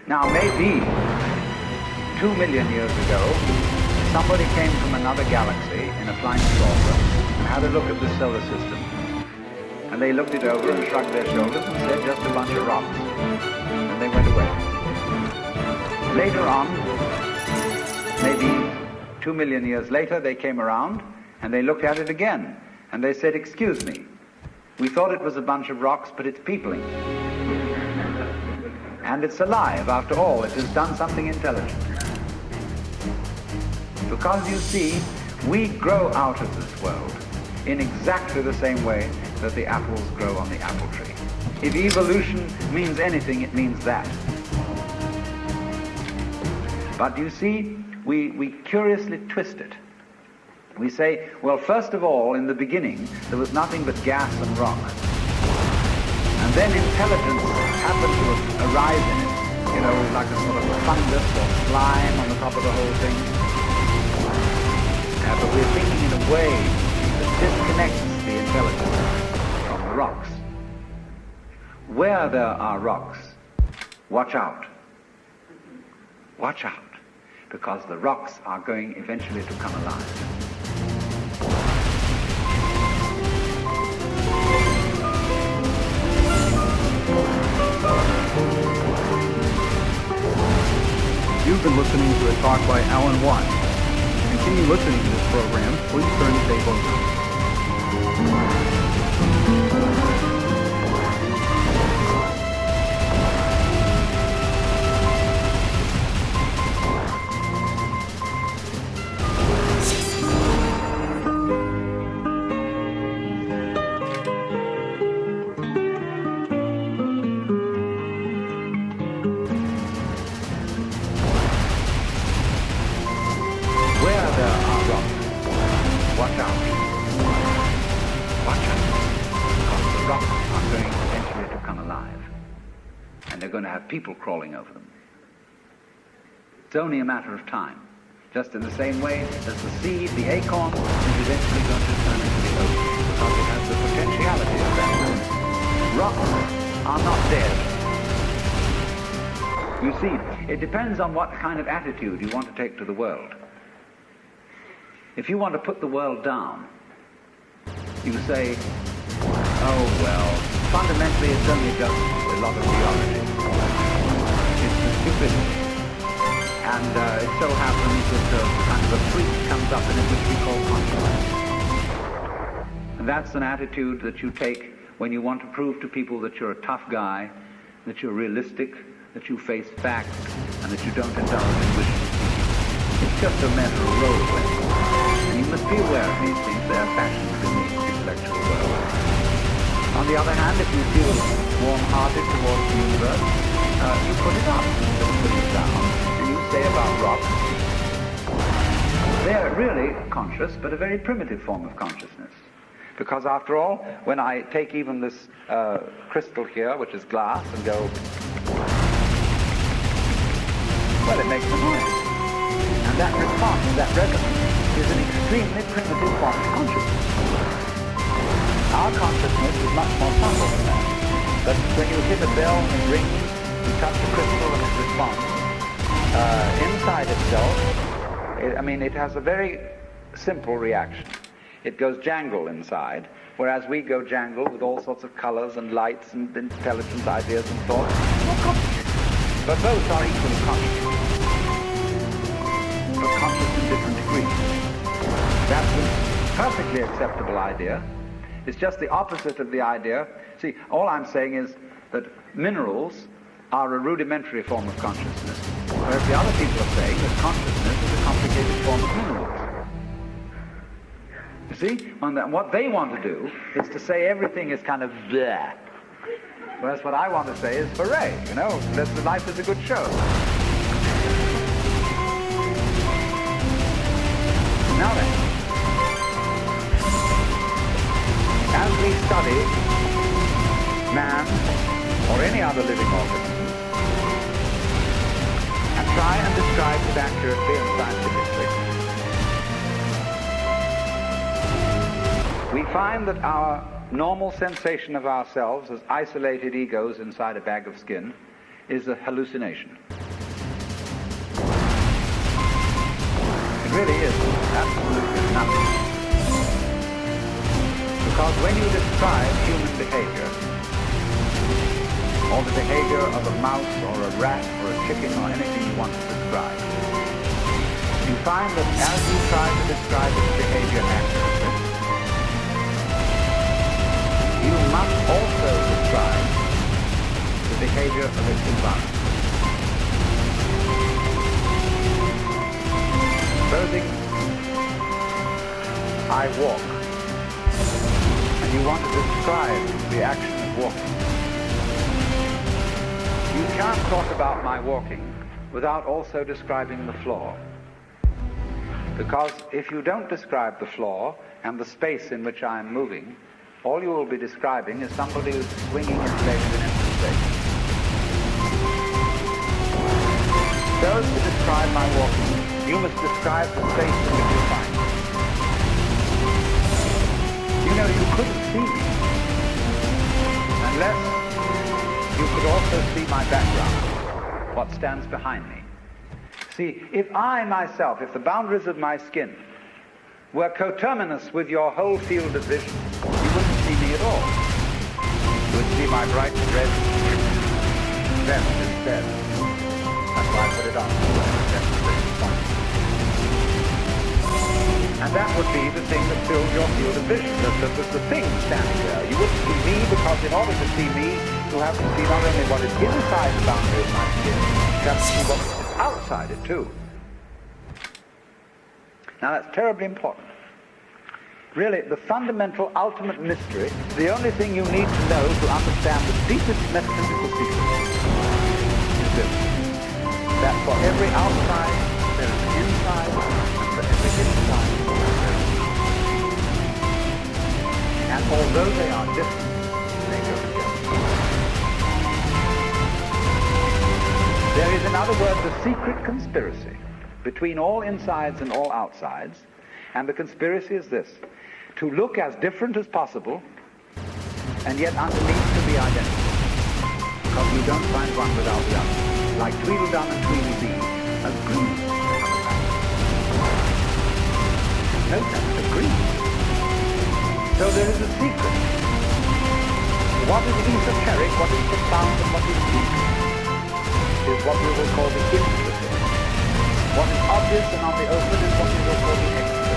Now maybe 2 million years ago, somebody came from another galaxy in a flying saucer and had a look at the solar system. And they looked it over and shrugged their shoulders and said, just a bunch of rocks. And they went away. Later on, maybe 2 million years later, they came around and they looked at it again. And they said, excuse me, we thought it was a bunch of rocks, but it's peopling. And it's alive, after all. It has done something intelligent. Because you see, we grow out of this world in exactly the same way that the apples grow on the apple tree. If evolution means anything, it means that. But you see, we curiously twist it. We say, well, first of all, in the beginning, there was nothing but gas and rock. And then intelligence happened to arise in it, you know, like a sort of fungus or slime on the top of the whole thing. But we're thinking in a way that disconnects the intelligence from the rocks. Where there are rocks, watch out. Watch out, because the rocks are going eventually to come alive. You've been listening to a talk by Alan Watts. To continue listening to this program, please turn the tape over. People crawling over them. It's only a matter of time. Just in the same way as the seed, the acorn, is eventually going to turn into the oak, because it has the potentiality of that. Rocks are not dead. You see, it depends on what kind of attitude you want to take to the world. If you want to put the world down, you say, oh well, fundamentally it's only just a lot of theology. Stupidity. And it so happens that kind of a freak comes up in it which we call consciousness. And that's an attitude that you take when you want to prove to people that you're a tough guy, that you're realistic, that you face facts, and that you don't indulge in wishes. It's just a matter of role playing. And you must be aware of these things. They are fashions in the intellectual world. On the other hand, if you feel warm-hearted towards the universe, you put it up, you put it down, and you say about rocks, they're really conscious, but a very primitive form of consciousness. Because after all, when I take even this crystal here, which is glass, and go, well, it makes a noise. And that response, that resonance, is an extremely primitive form of consciousness. Our consciousness is much more subtle than that. But when you hit a bell and it rings, you touch the crystal and it responds. Inside itself, it has a very simple reaction. It goes jangle inside, whereas we go jangle with all sorts of colors and lights and intelligent ideas and thoughts. More complicated. But both are equally conscious. But conscious in different degrees. That's a perfectly acceptable idea. It's just the opposite of the idea. See, all I'm saying is that minerals are a rudimentary form of consciousness, whereas the other people are saying that consciousness is a complicated form of minerals. You see? And what they want to do is to say everything is kind of bleh. Whereas what I want to say is hooray, life is a good show. Now then, as we study man or any other living organism and try and describe it accurately and scientifically, we find that our normal sensation of ourselves as isolated egos inside a bag of skin is a hallucination. It really is absolutely nothing. Because when you describe human behavior, or the behavior of a mouse or a rat or a chicken or anything you want to describe, you find that as you try to describe its behavior accurately, you must also describe the behavior of its environment. Supposing I walk, and you want to describe the action of walking. You can't talk about my walking without also describing the floor. Because if you don't describe the floor and the space in which I am moving, all you will be describing is somebody who's swinging his legs in empty space. So to describe my walking, you must describe the space in which you find me. You couldn't see me unless you could also see my background, what stands behind me. See, if I myself, if the boundaries of my skin were coterminous with your whole field of vision, you wouldn't see me at all. You would see my bright red vest instead. That's why I put it on. point. And that would be the thing that fills your field of vision, the thing standing there. You wouldn't see me because in order to see me, you have to see not only what is inside the boundary of my skin, you have to see what is outside it too. Now that's terribly important. Really, the fundamental, ultimate mystery, the only thing you need to know to understand the deepest metaphysical secret is this: that for every outside, there is an inside, and for every inside, there is an outside. And although they are different, they go together. There is, in other words, a secret conspiracy between all insides and all outsides, and the conspiracy is this: to look as different as possible, and yet underneath to be identical. Because you don't find one without the other. Like Tweedledum and Tweedledee, agreed to have a pattern. No sense, agreed. So there is a secret. What is esoteric, what is profound, and what is deep is what we will call the implicit. What is obvious and on the open is what we will call the explicit.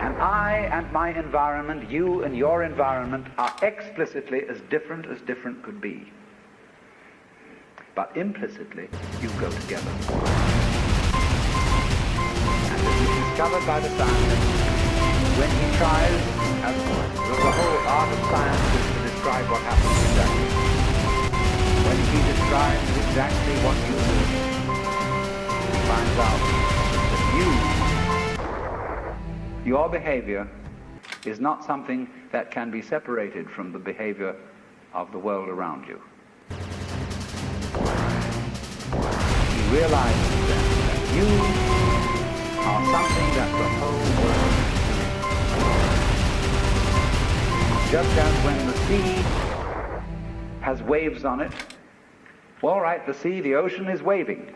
And I and my environment, you and your environment, are explicitly as different could be. But implicitly, you go together. And this is discovered by the scientist when he tries, as the whole art of science is to describe what happens exactly. When he describes exactly what you do, he finds out that your behavior is not something that can be separated from the behavior of the world around you. He realizes then that you are something that the whole world is doing. Just as when the sea has waves on it, well, right, the sea, the ocean is waving.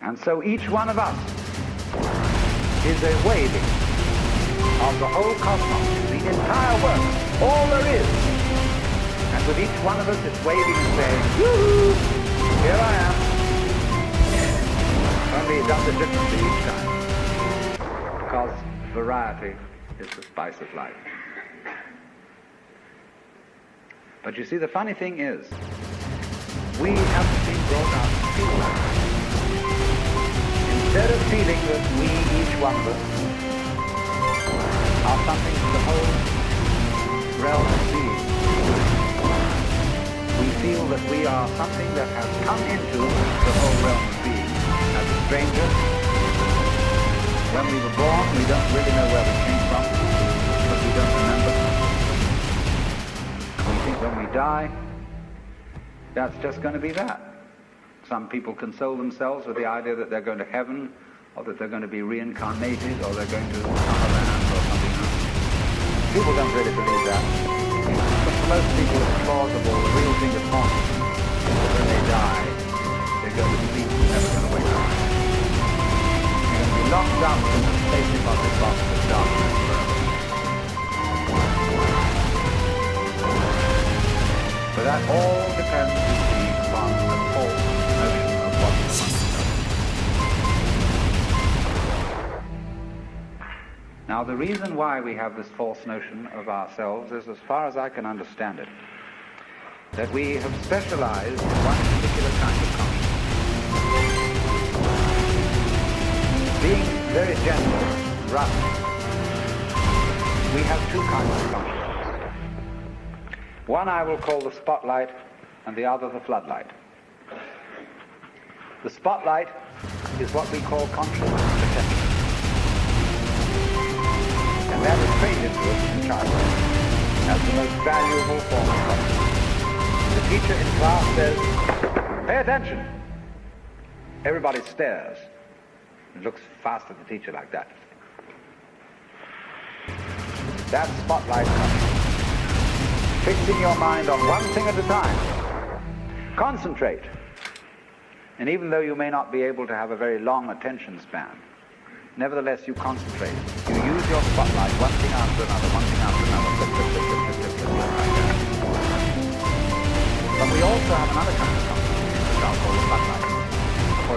And so each one of us is a waving of the whole cosmos, the entire world, all there is. And with each one of us, it's waving and saying, woo-hoo, here I am. Only it does it differently each time. Because variety is the spice of life. But you see, the funny thing is, we haven't been brought up to feel that. Instead of feeling that we, each one of us, are something to the whole realm of being, we feel that we are something that has come into the whole realm of being as a stranger. When we were born, we don't really know where we came from, but we don't remember. We think when we die, that's just going to be that. Some people console themselves with the idea that they're going to heaven, or that they're going to be reincarnated, or they're going to Summerland or something else. People don't really believe that. But for most people it's plausible. The real thing is haunted. When they die, they go to sleep and never going to wake up. They're going to be locked up in the space deposit box of darkness forever. But that all depends, you see, upon the false notion of what is. Now, the reason why we have this false notion of ourselves is, as far as I can understand it, that we have specialized in one particular kind of consciousness. Being very gentle, rough, we have two kinds of consciousness. One I will call the spotlight, and the other the floodlight. The spotlight is what we call conscious potential. And that is trained into us in childhood as the most valuable form of consciousness. The teacher in class says, pay attention. Everybody stares and looks fast at the teacher like that. That's spotlight consciousness. Fixing your mind on one thing at a time. Concentrate. And even though you may not be able to have a very long attention span, nevertheless you concentrate. You use your spotlight, one thing after another, one thing after another. Flip, flip, flip, flip, flip, flip, flip, like that. But we also have another kind of consciousness, which I'll call the floodlight. For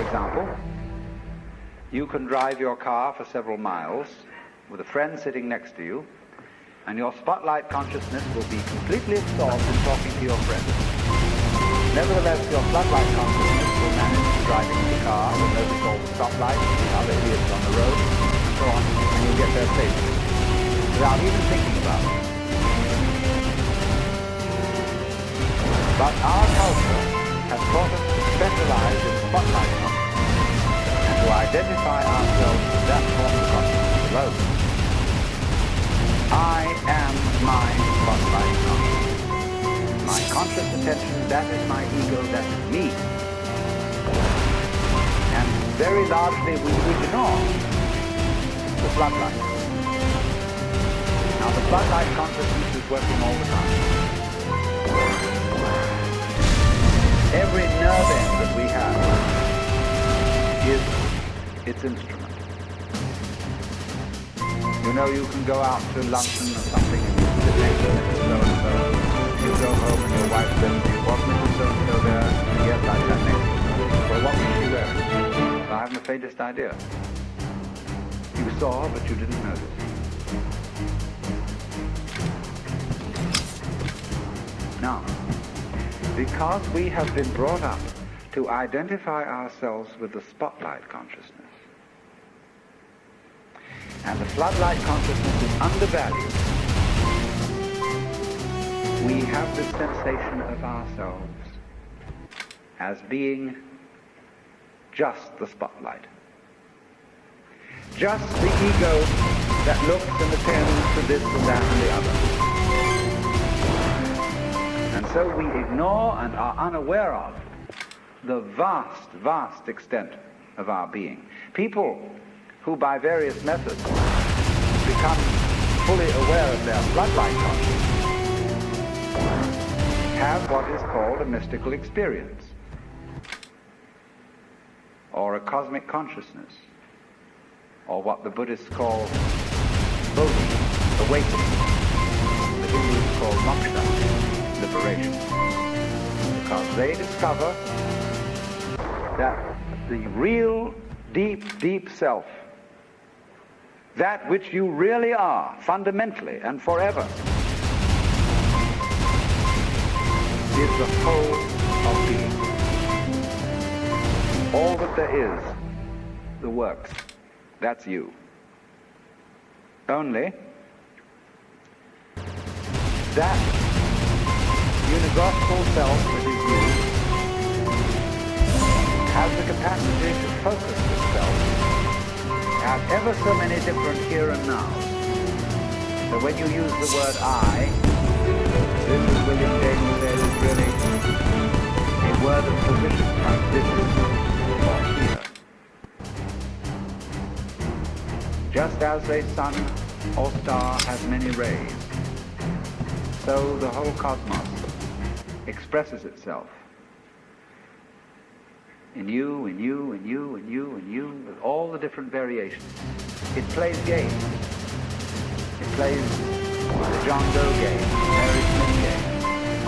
You can drive your car for several miles with a friend sitting next to you, and your spotlight consciousness will be completely absorbed in talking to your friend. Nevertheless, your floodlight consciousness will manage to drive into the car and notice all the stoplights, the other idiots on the road, and so on, and you'll get there safely, without even thinking about it. But our culture has taught us to specialize in spotlight consciousness and to identify ourselves with that form of consciousness alone. I am my spotlight consciousness. My conscious attention, that is my ego, that is me. And very largely we ignore the floodlight. Now the floodlight consciousness is working all the time. Every nerve end that we have is its instrument. You know, you can go out to luncheon or something and you sit next to Mrs. So-and-so. You go home and your wife says to you, "Was Mrs. So-and-so there?" "Yes, I sat next to her." "Well, what was she wearing?" "I haven't the faintest idea." You saw, but you didn't notice. Now, because we have been brought up to identify ourselves with the spotlight consciousness, and the floodlight consciousness is undervalued, we have this sensation of ourselves as being just the spotlight. Just the ego that looks and attends to this and that and the other. And so we ignore and are unaware of the vast, vast extent of our being. People who by various methods become fully aware of their floodlight consciousness have what is called a mystical experience, or a cosmic consciousness, or what the Buddhists call bodhi, awakening, the Hindus call moksha, liberation, because they discover that the real deep, deep self, that which you really are, fundamentally and forever, is the whole of being. All that there is, the works, that's you. Only that universal self that is you has the capacity to focus itself at ever so many different here and nows. So when you use the word I, this is William James said, is really a word of position, like this or here. Just as a sun or star has many rays, so the whole cosmos expresses itself in you, in you, in you, in you, in you, with all the different variations. It plays games. It plays the John Doe game, the Mary Smith game.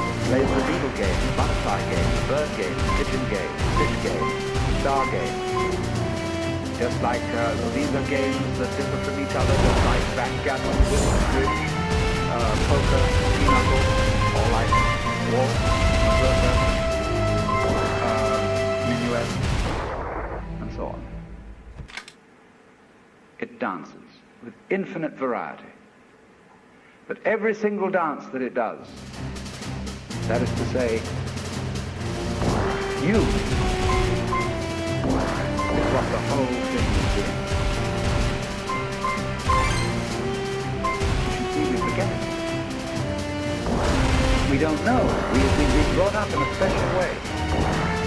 It plays the beetle game, the butterfly game, the bird game, the pigeon game, the fish game, the star game. Just like these are games that differ from each other, just like backgammon, bridge, poker, pinochle, or like waltz, mazurka, minuet, and so on. It dances with infinite variety. But every single dance that it does, that is to say, you is what the whole thing is doing. You see, we forget it. We don't know. We've been brought up in a special way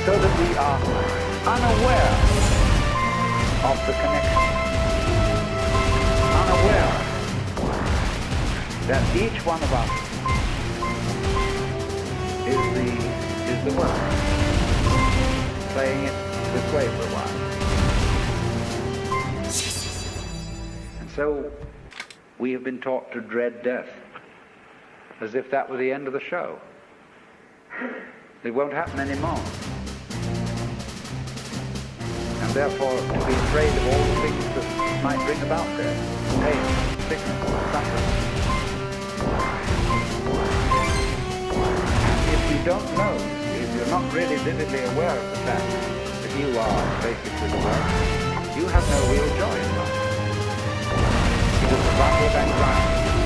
so that we are unaware of the connection. Unaware that each one of us is the work, playing it this way for a while. And so we have been taught to dread death, as if that were the end of the show. It won't happen anymore. And therefore to be afraid of all the things that might bring about there. Pain, sickness, suffering. And if you don't know, if you're not really vividly aware of the fact that you are basically the world, you have no real joy in life. It is a bundle of anxiety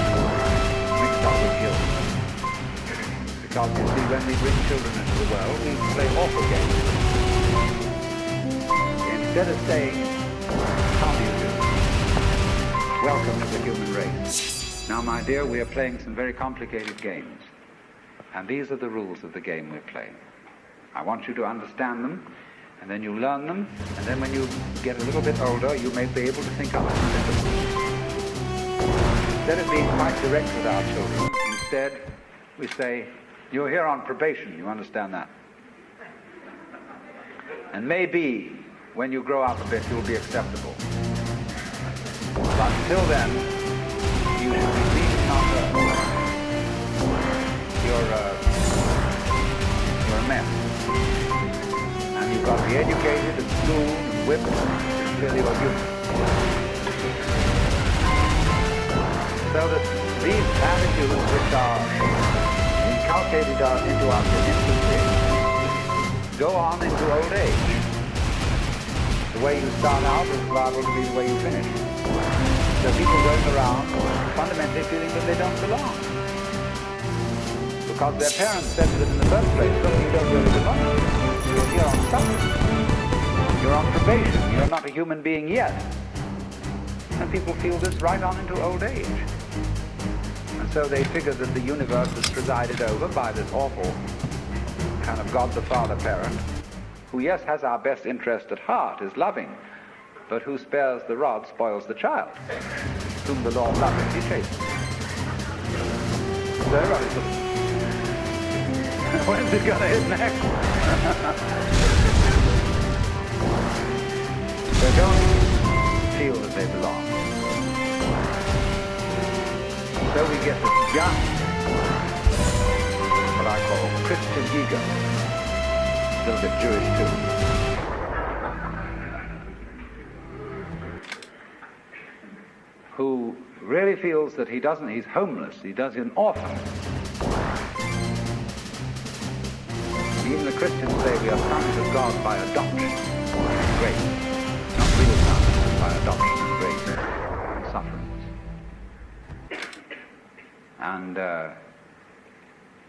mixed up with guilt. Because you see, when we bring children into the world, we play awful games. Instead of saying, how do you do? Welcome to the human race. Now, my dear, we are playing some very complicated games. And these are the rules of the game we're playing. I want you to understand them, and then you learn them, and then when you get a little bit older, you may be able to think up some better rules. Instead of being quite direct with our children, instead we say, you're here on probation, you understand that? And maybe when you grow up a bit, you'll be acceptable. But until then, you should be leaving on you're a mess. And you've got to be educated and schooled and whipped until you're human. So that these attitudes which are inculcated into us in infancy go on into old age. The way you start out is liable to be the way you finish. So people going around fundamentally feeling that they don't belong. Because their parents said to them in the first place, look, you don't really belong. You're here on something. You're on probation. You're not a human being yet. And people feel this right on into old age. And so they figure that the universe is presided over by this awful kind of God the Father parent, who, yes, has our best interest at heart, is loving, but who spares the rod, spoils the child, whom the Lord loveth, he chastens. So everybody's looking. When's it going to hit next? So don't feel that they belong. So we get this giant, what I call Christian ego, a little bit Jewish too, who really feels that he's homeless, he's an orphan. Even the Christians say we are sons of God by adoption, grace, not real sons, but by adoption, grace, and sufferings. And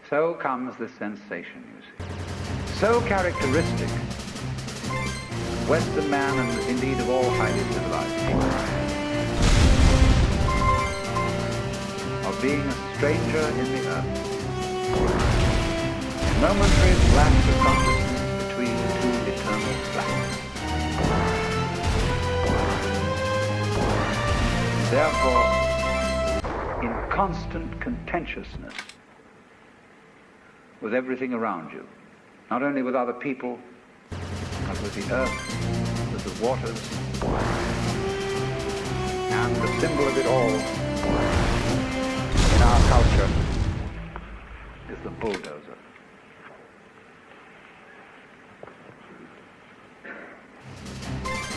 so comes this sensation, you see. So characteristic of Western man and indeed of all highly civilized people, of being a stranger in the earth. Momentary flash of consciousness between two eternal flashes. Therefore, in constant contentiousness with everything around you, not only with other people, but with the earth, with the waters, and the symbol of it all in our culture is the bulldozer.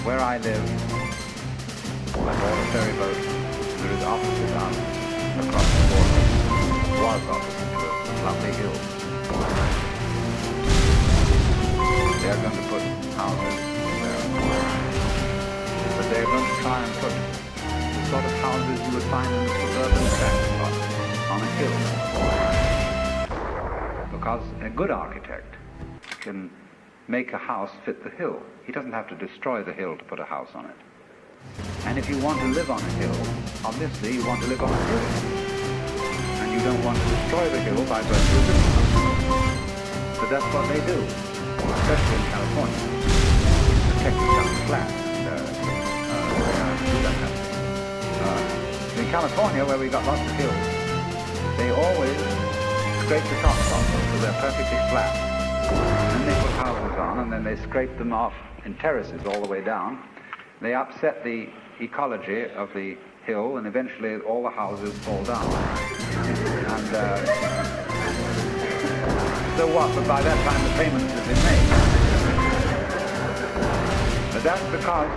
Where I live, like all the ferry boats, there is opposite us, across the water, was opposite to us, a lovely hill. They are going to put houses there, but they are going to try and put the sort of houses you would find in the suburban tractor park on a hill. Because a good architect can make a house fit the hill. He doesn't have to destroy the hill to put a house on it. And if you want to live on a hill, obviously you want to live on a hill. And you don't want to destroy the hill by virtue of living on it. But that's what they do, especially in California. Protect it down flat. In California, where we've got lots of hills, they always scrape the tops off them so they're perfectly flat. And then they put houses on, and then they scrape them off in terraces all the way down. They upset the ecology of the hill, and eventually all the houses fall down. And so what? But by that time the payments have been made. But That's because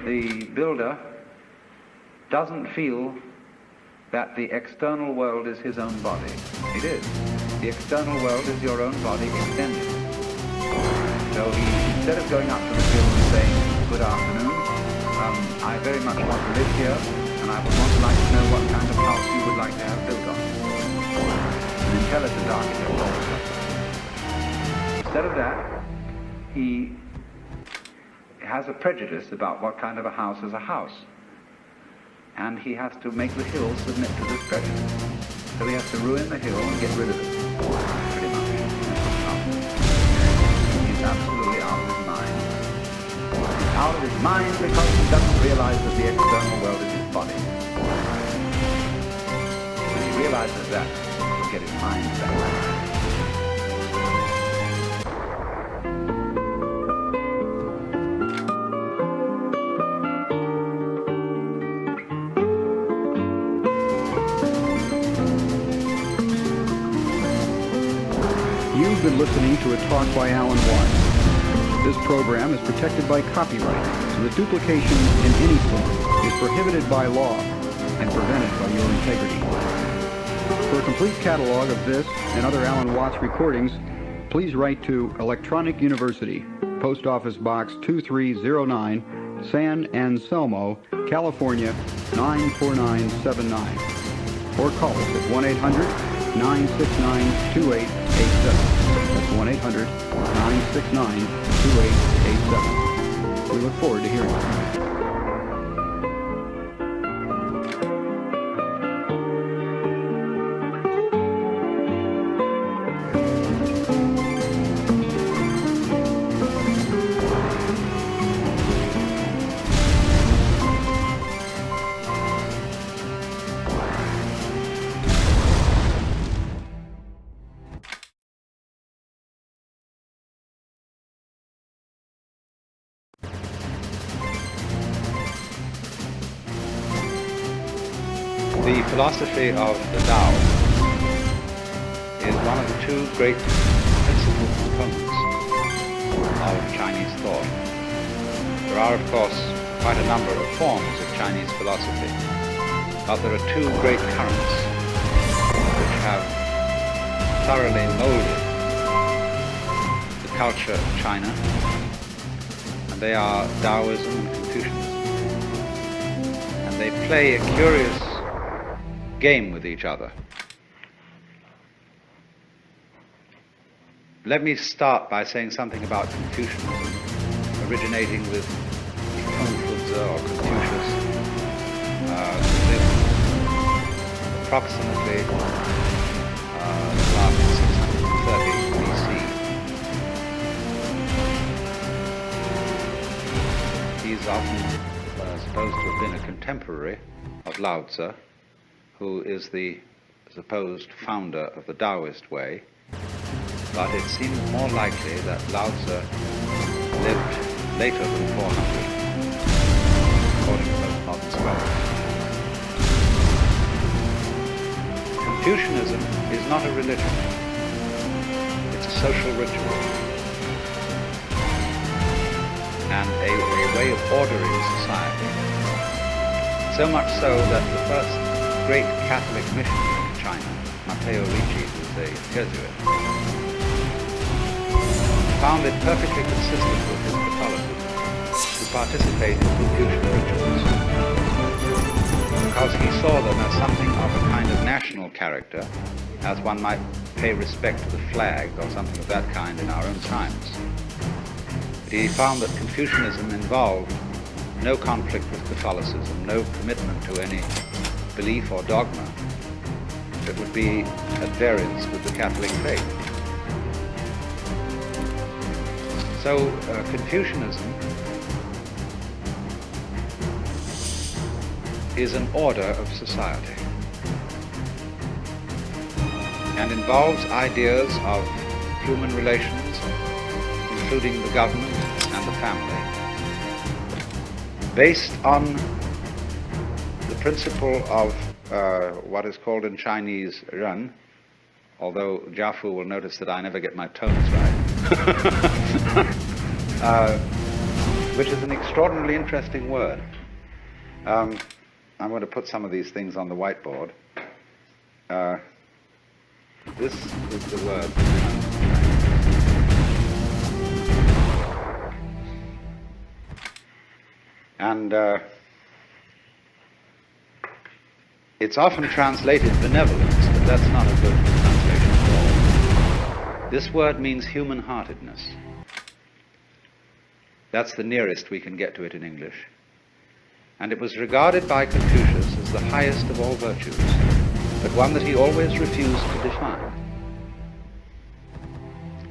the builder doesn't feel that the external world is his own body. It is. The external world is your own body extended. So he, instead of going up to the hill and saying, "Good afternoon, I very much want to live here, and I would like to know what kind of house you would like to have built on." An intelligent architect always does that. Instead of that, he has a prejudice about what kind of a house is a house. And he has to make the hill submit to this prejudice. So he has to ruin the hill and get rid of it. Pretty much. He's absolutely out of his mind. He's out of his mind because he doesn't realize that the external world is his body. When he realizes that, he'll get his mind back. You've been listening to a talk by Alan Watts. This program is protected by copyright, so the duplication in any form is prohibited by law and prevented by your integrity. For a complete catalog of this and other Alan Watts recordings, please write to Electronic University, Post Office Box 2309, San Anselmo, California 94979, or call us at 1-800-969-2887. That's 1-800-969-2887. We look forward to hearing from you. The philosophy of the Tao is one of the two great principal components of Chinese thought. There are, of course, quite a number of forms of Chinese philosophy, but there are two great currents which have thoroughly molded the culture of China, and they are Taoism and Confucianism. And they play a curious game with each other. Let me start by saying something about Confucianism, originating with Confucius or Confucius, who lived approximately about 630 BC. He's often supposed to have been a contemporary of Lao Tzu, who is the supposed founder of the Taoist way, but it seems more likely that Lao Tzu lived later than 400, according to most modern scholars. Confucianism is not a religion, it's a social ritual, and a way of ordering society. So much so that the first great Catholic missionary in China, Matteo Ricci, who was a Jesuit, found it perfectly consistent with his Catholicism to participate in Confucian rituals, because he saw them as something of a kind of national character, as one might pay respect to the flag or something of that kind in our own times. But he found that Confucianism involved no conflict with Catholicism, no commitment to any belief or dogma that would be at variance with the Catholic faith. So Confucianism is an order of society and involves ideas of human relations, including the government and the family, based on the principle of what is called in Chinese ren, although Jiafu will notice that I never get my tones right. which is an extraordinarily interesting word. I'm going to put some of these things on the whiteboard. This is the word. And it's often translated benevolence, but that's not a good translation at all. This word means human-heartedness. That's the nearest we can get to it in English. And it was regarded by Confucius as the highest of all virtues, but one that he always refused to define.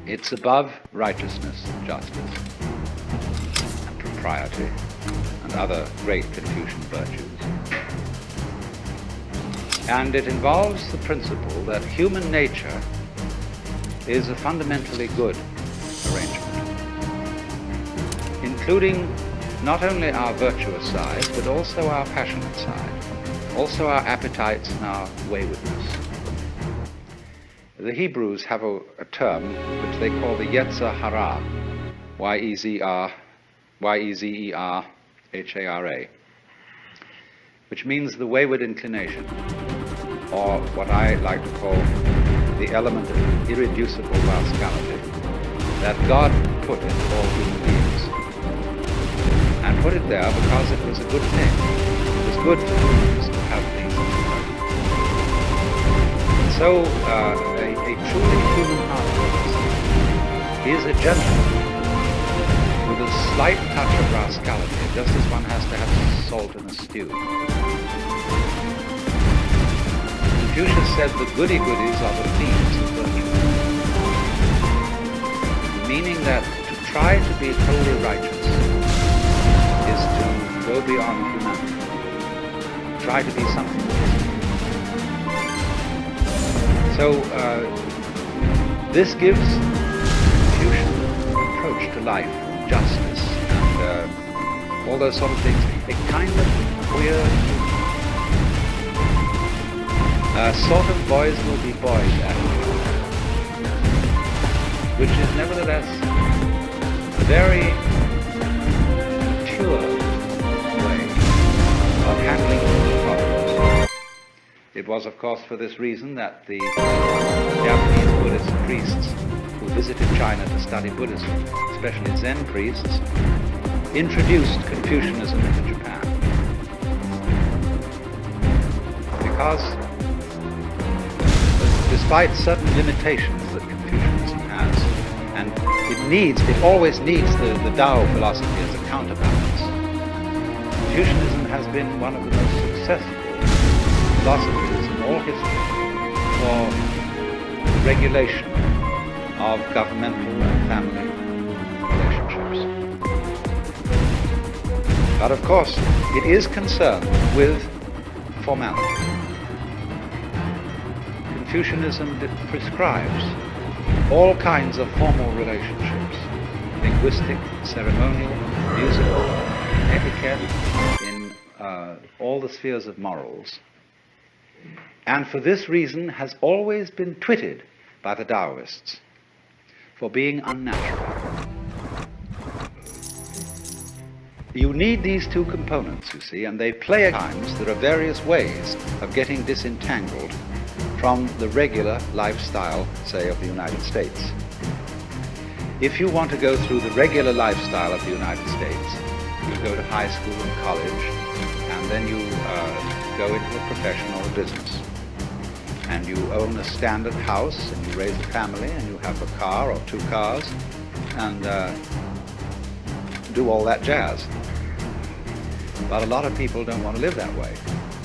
It's above righteousness and justice and propriety and other great Confucian virtues. And it involves the principle that human nature is a fundamentally good arrangement, including not only our virtuous side, but also our passionate side, also our appetites and our waywardness. The Hebrews have a term which they call the Yetzer Hara, Y-E-Z-E-R-H-A-R-A, which means the wayward inclination, or what I like to call the element of irreducible rascality that God put in all human beings. And put it there because it was a good thing. It was good for humans to have these. And so a truly human heart is a gentleman with a slight touch of rascality, just as one has to have salt in a stew. Confucius said the goody-goodies are the thieves of virtue, meaning that to try to be wholly righteous is to go beyond humanity, try to be something. So this gives Confucian approach to life, justice, and all those sort of things, a kind of queer, sort of boys will be boys attitude, which is nevertheless a very mature way of handling problems. It was, of course, for this reason that the Japanese Buddhist priests who visited China to study Buddhism, especially Zen priests, introduced Confucianism into Japan. Because despite certain limitations that Confucianism has, and it always needs the Tao philosophy as a counterbalance, Confucianism has been one of the most successful philosophies in all history for the regulation of governmental and family relationships. But of course, it is concerned with formality. Confucianism prescribes all kinds of formal relationships, linguistic, ceremonial, musical, etiquette, in all the spheres of morals. And for this reason has always been twitted by the Taoists for being unnatural. You need these two components, you see, and they play at times. There are various ways of getting disentangled from the regular lifestyle, say, of the United States. If you want to go through the regular lifestyle of the United States, you go to high school and college, and then you go into a profession or a business. And you own a standard house, and you raise a family, and you have a car or two cars, and do all that jazz. But a lot of people don't want to live that way.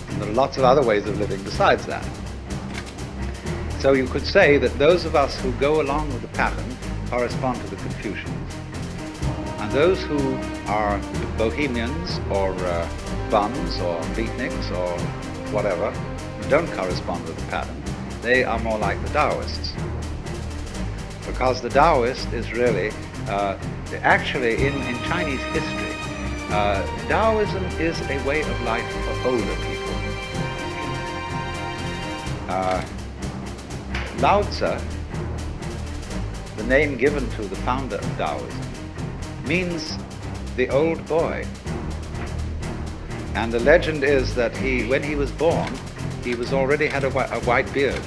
And there are lots of other ways of living besides that. So you could say that those of us who go along with the pattern correspond to the Confucians. And those who are bohemians or bums or beatniks or whatever, who don't correspond with the pattern, they are more like the Taoists. Because the Taoist is really, actually in Chinese history, Taoism is a way of life for older people. Lao Tzu, the name given to the founder of Taoism, means the old boy. And the legend is that when he was born, he was already had a white beard.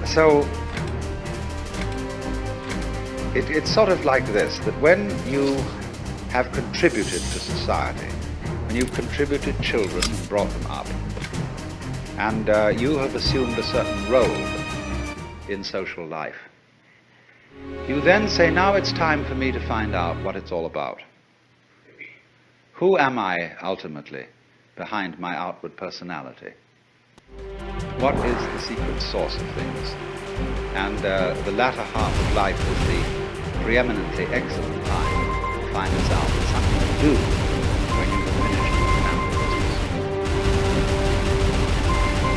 So it's sort of like this, that when you have contributed to society, when you've contributed children and brought them up, and you have assumed a certain role in social life, you then say, now it's time for me to find out what it's all about. Who am I ultimately behind my outward personality? What is the secret source of things? And the latter half of life is the preeminently excellent time to find this out. It's something to do when you have finished with the family business.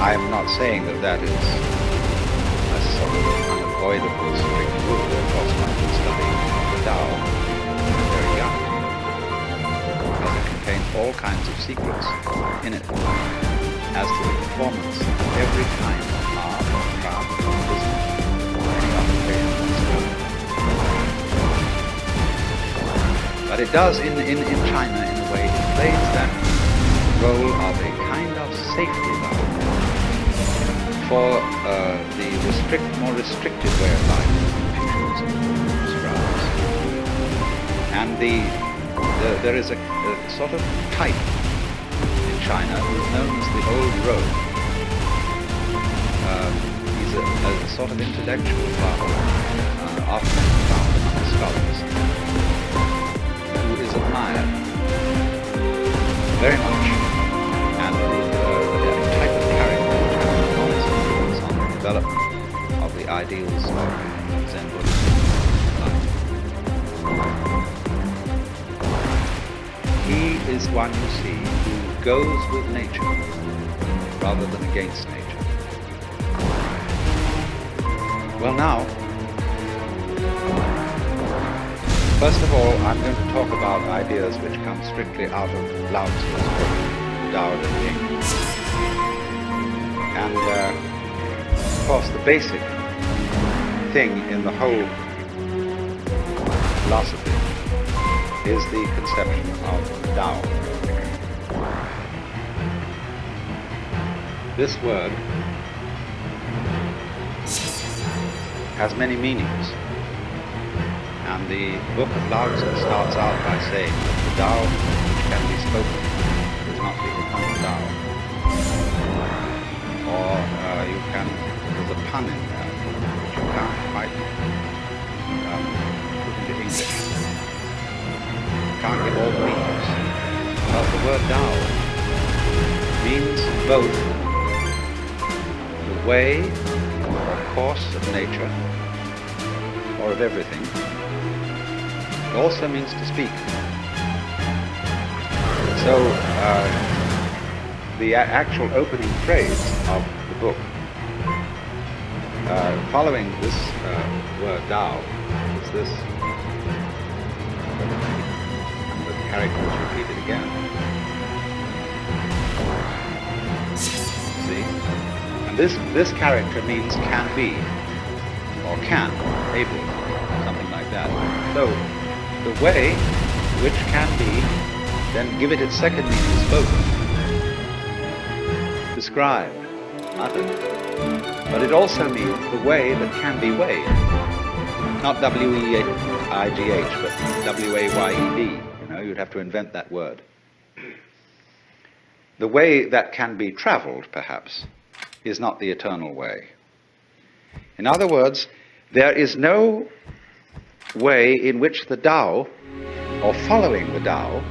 I am not saying that that is a sort of unavoidable strict rule. Of course, one can study the Tao when you're very young, because it contains all kinds of secrets in it as to the performance of every kind of art, craft, business, or any occupation whatsoever. But it does, in China, in a way, it plays that role of a kind of safety valve for the more restricted way of life that Confucianism describes. And there is a sort of type in China who's known as the Old Road. He's a sort of intellectual father, often found among scholars, who is admired very much, and a type of character which has enormous influence on the development of the ideals of Zen Buddhism life. He is one, you see, who goes with nature rather than against nature. Well, now, first of all, I'm going to talk about ideas which come strictly out of Lao Tzu's book, the Tao Te Ching. And, of course, the basic thing in the whole philosophy is the conception of Tao. This word has many meanings, and the book of Lao Tzu starts out by saying that the Tao which can be spoken is not the eternal Tao. Or there's a pun in there which you can't quite put into English. Can't give all the meanings. But the word Tao means both the way or course of nature or of everything. It also means to speak. So the actual opening phrase of the book, following this word Tao, is this. The character is repeated again. See? And this character means can be, or can, able, something like that. So the way which can be, then give it its second meaning, spoken, described, uttered. But it also means the way that can be weighed. Not W-E-I-G-H, but W-A-Y-E-D. You'd have to invent that word. The way that can be traveled, perhaps, is not the eternal way. In other words, there is no way in which the Tao, or following the Tao,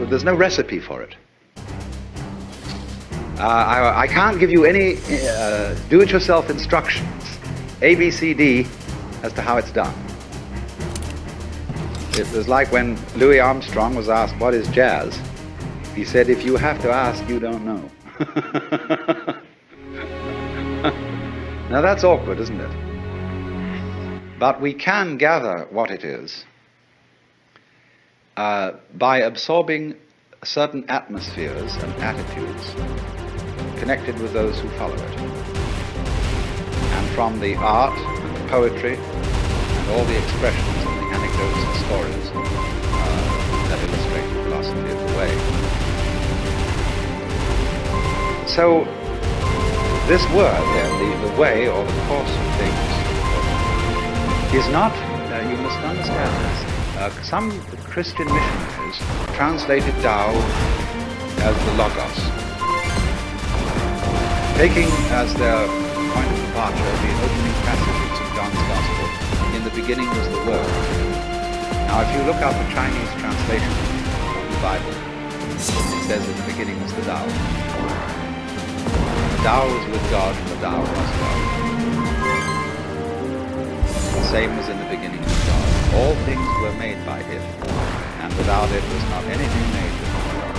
there's no recipe for it. I can't give you any do-it-yourself instructions, A, B, C, D, as to how it's done. It was like when Louis Armstrong was asked, what is jazz? He said, if you have to ask, you don't know. Now that's awkward, isn't it? But we can gather what it is by absorbing certain atmospheres and attitudes connected with those who follow it. And from the art and the poetry and all the expressions and the anecdotes and stories that illustrate the philosophy of the way. So this word then, the way or the course of things, is not, you must understand this, some Christian missionaries translated Tao as the Logos, taking as their point of departure the opening passages of John's Gospel. In the beginning was the Word. Now if you look up a Chinese translation of the Bible, it says in the beginning was the Tao. The Tao was with God and the Tao was God. The same was in the beginning with God. All things were made by it, and without it was not anything made before God.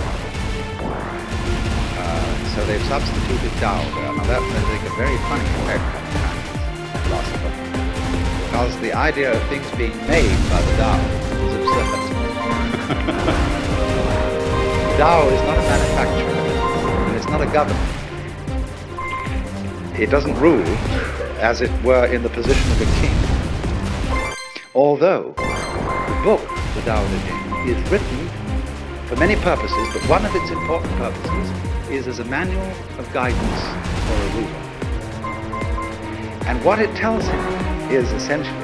So they've substituted Tao there. Now that I think a very funny effect on the Chinese philosopher, because the idea of things being made by the Tao is absurd. Tao is not a manufacturer, and it's not a government. It doesn't rule, as it were, in the position of a king. Although the book, the Tao Te Ching, is written for many purposes, but one of its important purposes is as a manual of guidance for a ruler. And what it tells him is essentially,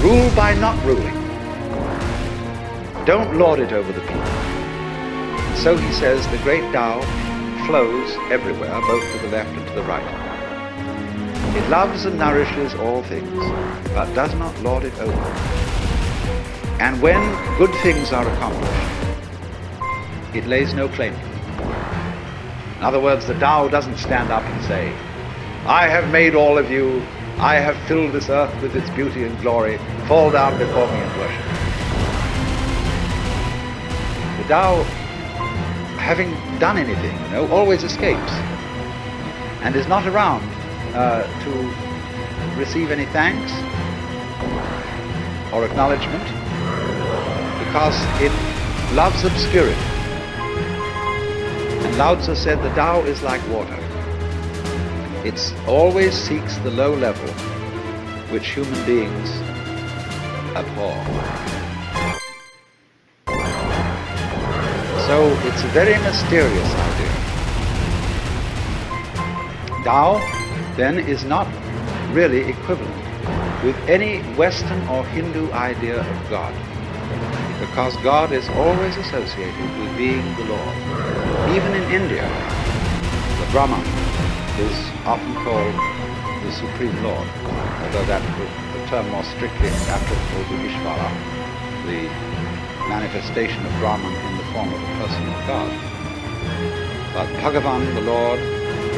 rule by not ruling. Don't lord it over the people. And so he says the great Tao flows everywhere, both to the left and to the right. It loves and nourishes all things, but does not lord it over. And when good things are accomplished, it lays no claim to them. In other words, the Tao doesn't stand up and say, I have made all of you, I have filled this earth with its beauty and glory, fall down before me and worship. The Tao, having done anything, always escapes and is not around to receive any thanks or acknowledgement, because it loves obscurity. And Lao Tzu said the Tao is like water. It always seeks the low level which human beings abhor. So it's a very mysterious idea. Tao then is not really equivalent with any Western or Hindu idea of God, because God is always associated with being the Lord. Even in India, the Brahman is often called the Supreme Lord, although that the term more strictly applicable to Ishvara, the manifestation of Brahman in the form of a personal God. But Bhagavan, the Lord,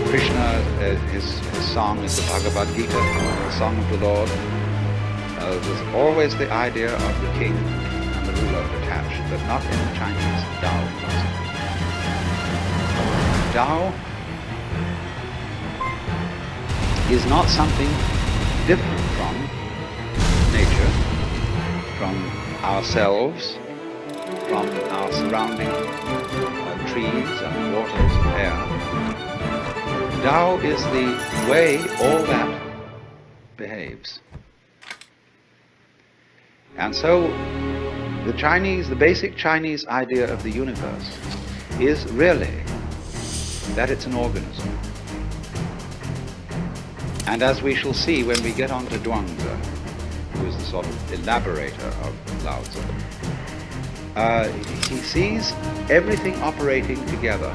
Krishna, his song is the Bhagavad Gita, the song of the Lord. There's always the idea of the king and the ruler attached, but not in the Chinese Tao philosophy. Tao is not something different from nature, from ourselves, from our surrounding trees and waters and air. Tao is the way all that behaves. And so the basic Chinese idea of the universe is really that it's an organism. And as we shall see when we get on to Zhuangzi, who is the sort of elaborator of Lao Tzu, he sees everything operating together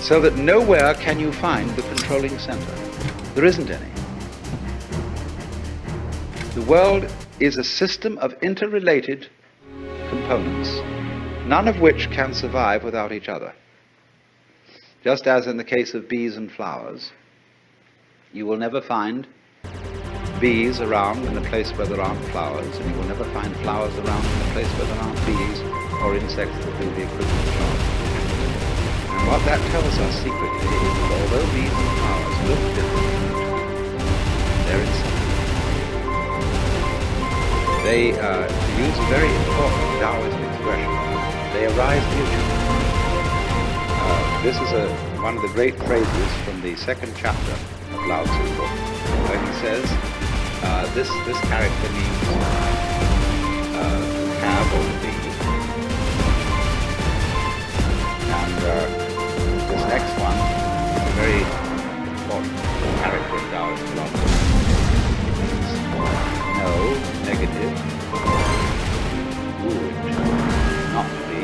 so that nowhere can you find the controlling center. There isn't any. The world is a system of interrelated components, none of which can survive without each other. Just as in the case of bees and flowers, you will never find bees around in a place where there aren't flowers, and you will never find flowers around in a place where there aren't bees or insects that do the equivalent job. And what that tells us secretly is that although bees and flowers look different, they're inseparable. They, to use a very important Taoist expression, They arise mutually. This is one of the great phrases from the second chapter of Lao Tzu's book, where he says, this character means to have or to be. And this next one is a very important character in Taoist philosophy. It means no, negative, would, not to be.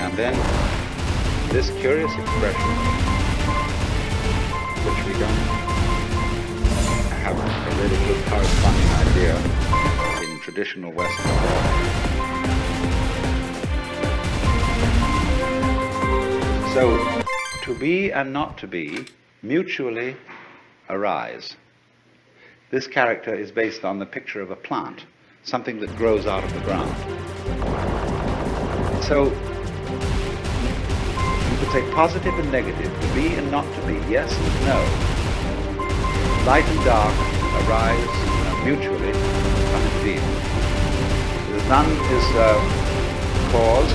And then this curious expression, which we don't have a really good corresponding idea in traditional Western thought. So, to be and not to be mutually arise. This character is based on the picture of a plant, something that grows out of the ground. So, you could say positive and negative, to be and not to be, yes and no. Light and dark arise mutually from its being. The sun is cause,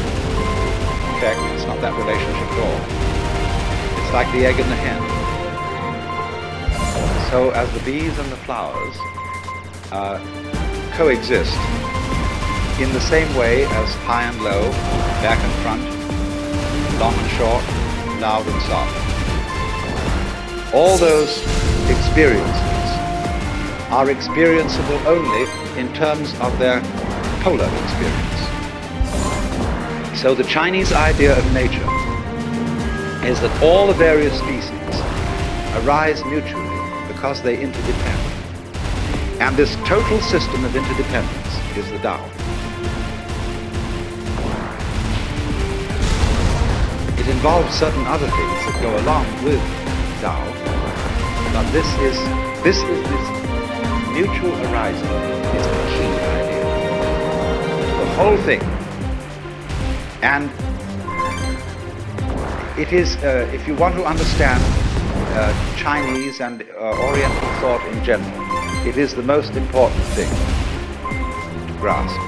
effect, it's not that relationship at all. It's like the egg and the hen. So as the bees and the flowers coexist in the same way as high and low, back and front, long and short, loud and soft. All those experiences are experienceable only in terms of their polar experience. So the Chinese idea of nature is that all the various species arise mutually because they interdepend. And this total system of interdependence is the Tao. It involves certain other things that go along with Tao, but this mutual arising is the key idea. The whole thing. And it is, if you want to understand Chinese and Oriental thought in general, it is the most important thing to grasp.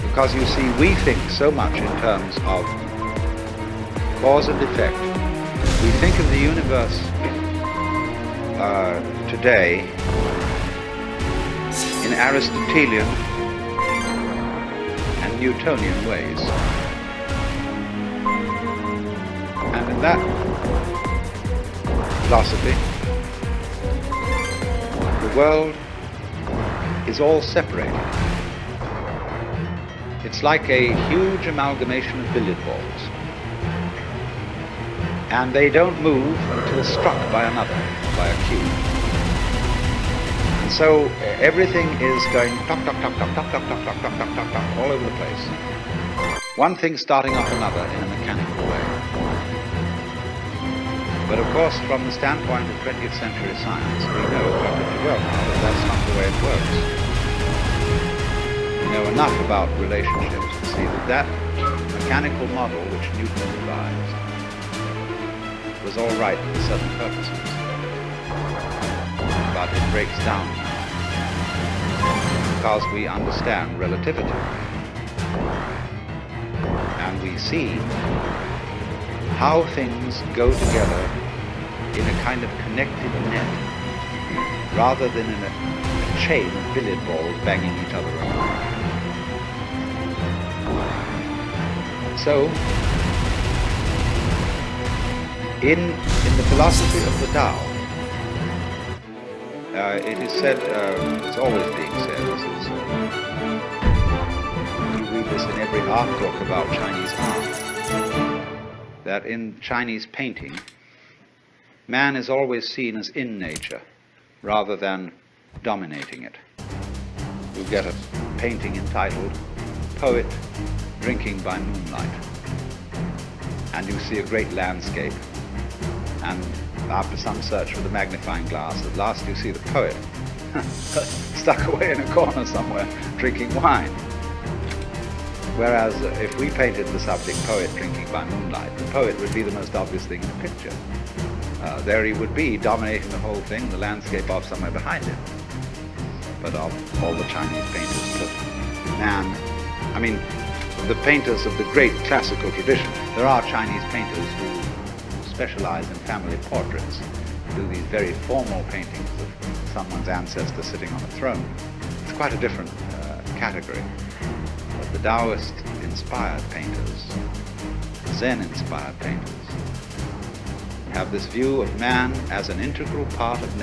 Because you see, we think so much in terms of cause and effect. We think of the universe today in Aristotelian and Newtonian ways. And in that philosophy, the world is all separated. It's like a huge amalgamation of billiard balls. And they don't move until struck by another, by a cue. And so everything is going tock, tock, tock, tock, tock, tock, tock, tock, tock, tock, tock, tock, all over the place. One thing starting off another in a mechanical way. But of course, from the standpoint of 20th century science, we know perfectly well now that that's not the way it works. We know enough about relationships to see that that mechanical model which Newton devised was all right for certain purposes, but it breaks down now because we understand relativity, and we see how things go together in a kind of connected net, rather than in a chain of billiard balls banging each other around. So, in the philosophy of the Tao, it is said, it's always being said, you read this in every art book about Chinese art, that in Chinese painting, man is always seen as in nature, rather than dominating it. You get a painting entitled Poet Drinking by Moonlight, and you see a great landscape, and after some search with a magnifying glass, at last you see the poet stuck away in a corner somewhere drinking wine. Whereas if we painted the subject poet drinking by moonlight, the poet would be the most obvious thing in the picture. There he would be, dominating the whole thing, the landscape off somewhere behind him. But all the Chinese painters put man. I mean, the painters of the great classical tradition. There are Chinese painters who specialize in family portraits, do these very formal paintings of someone's ancestor sitting on a throne. It's quite a different category. But the Taoist-inspired painters, Zen-inspired painters, have this view of man as an integral part of nature.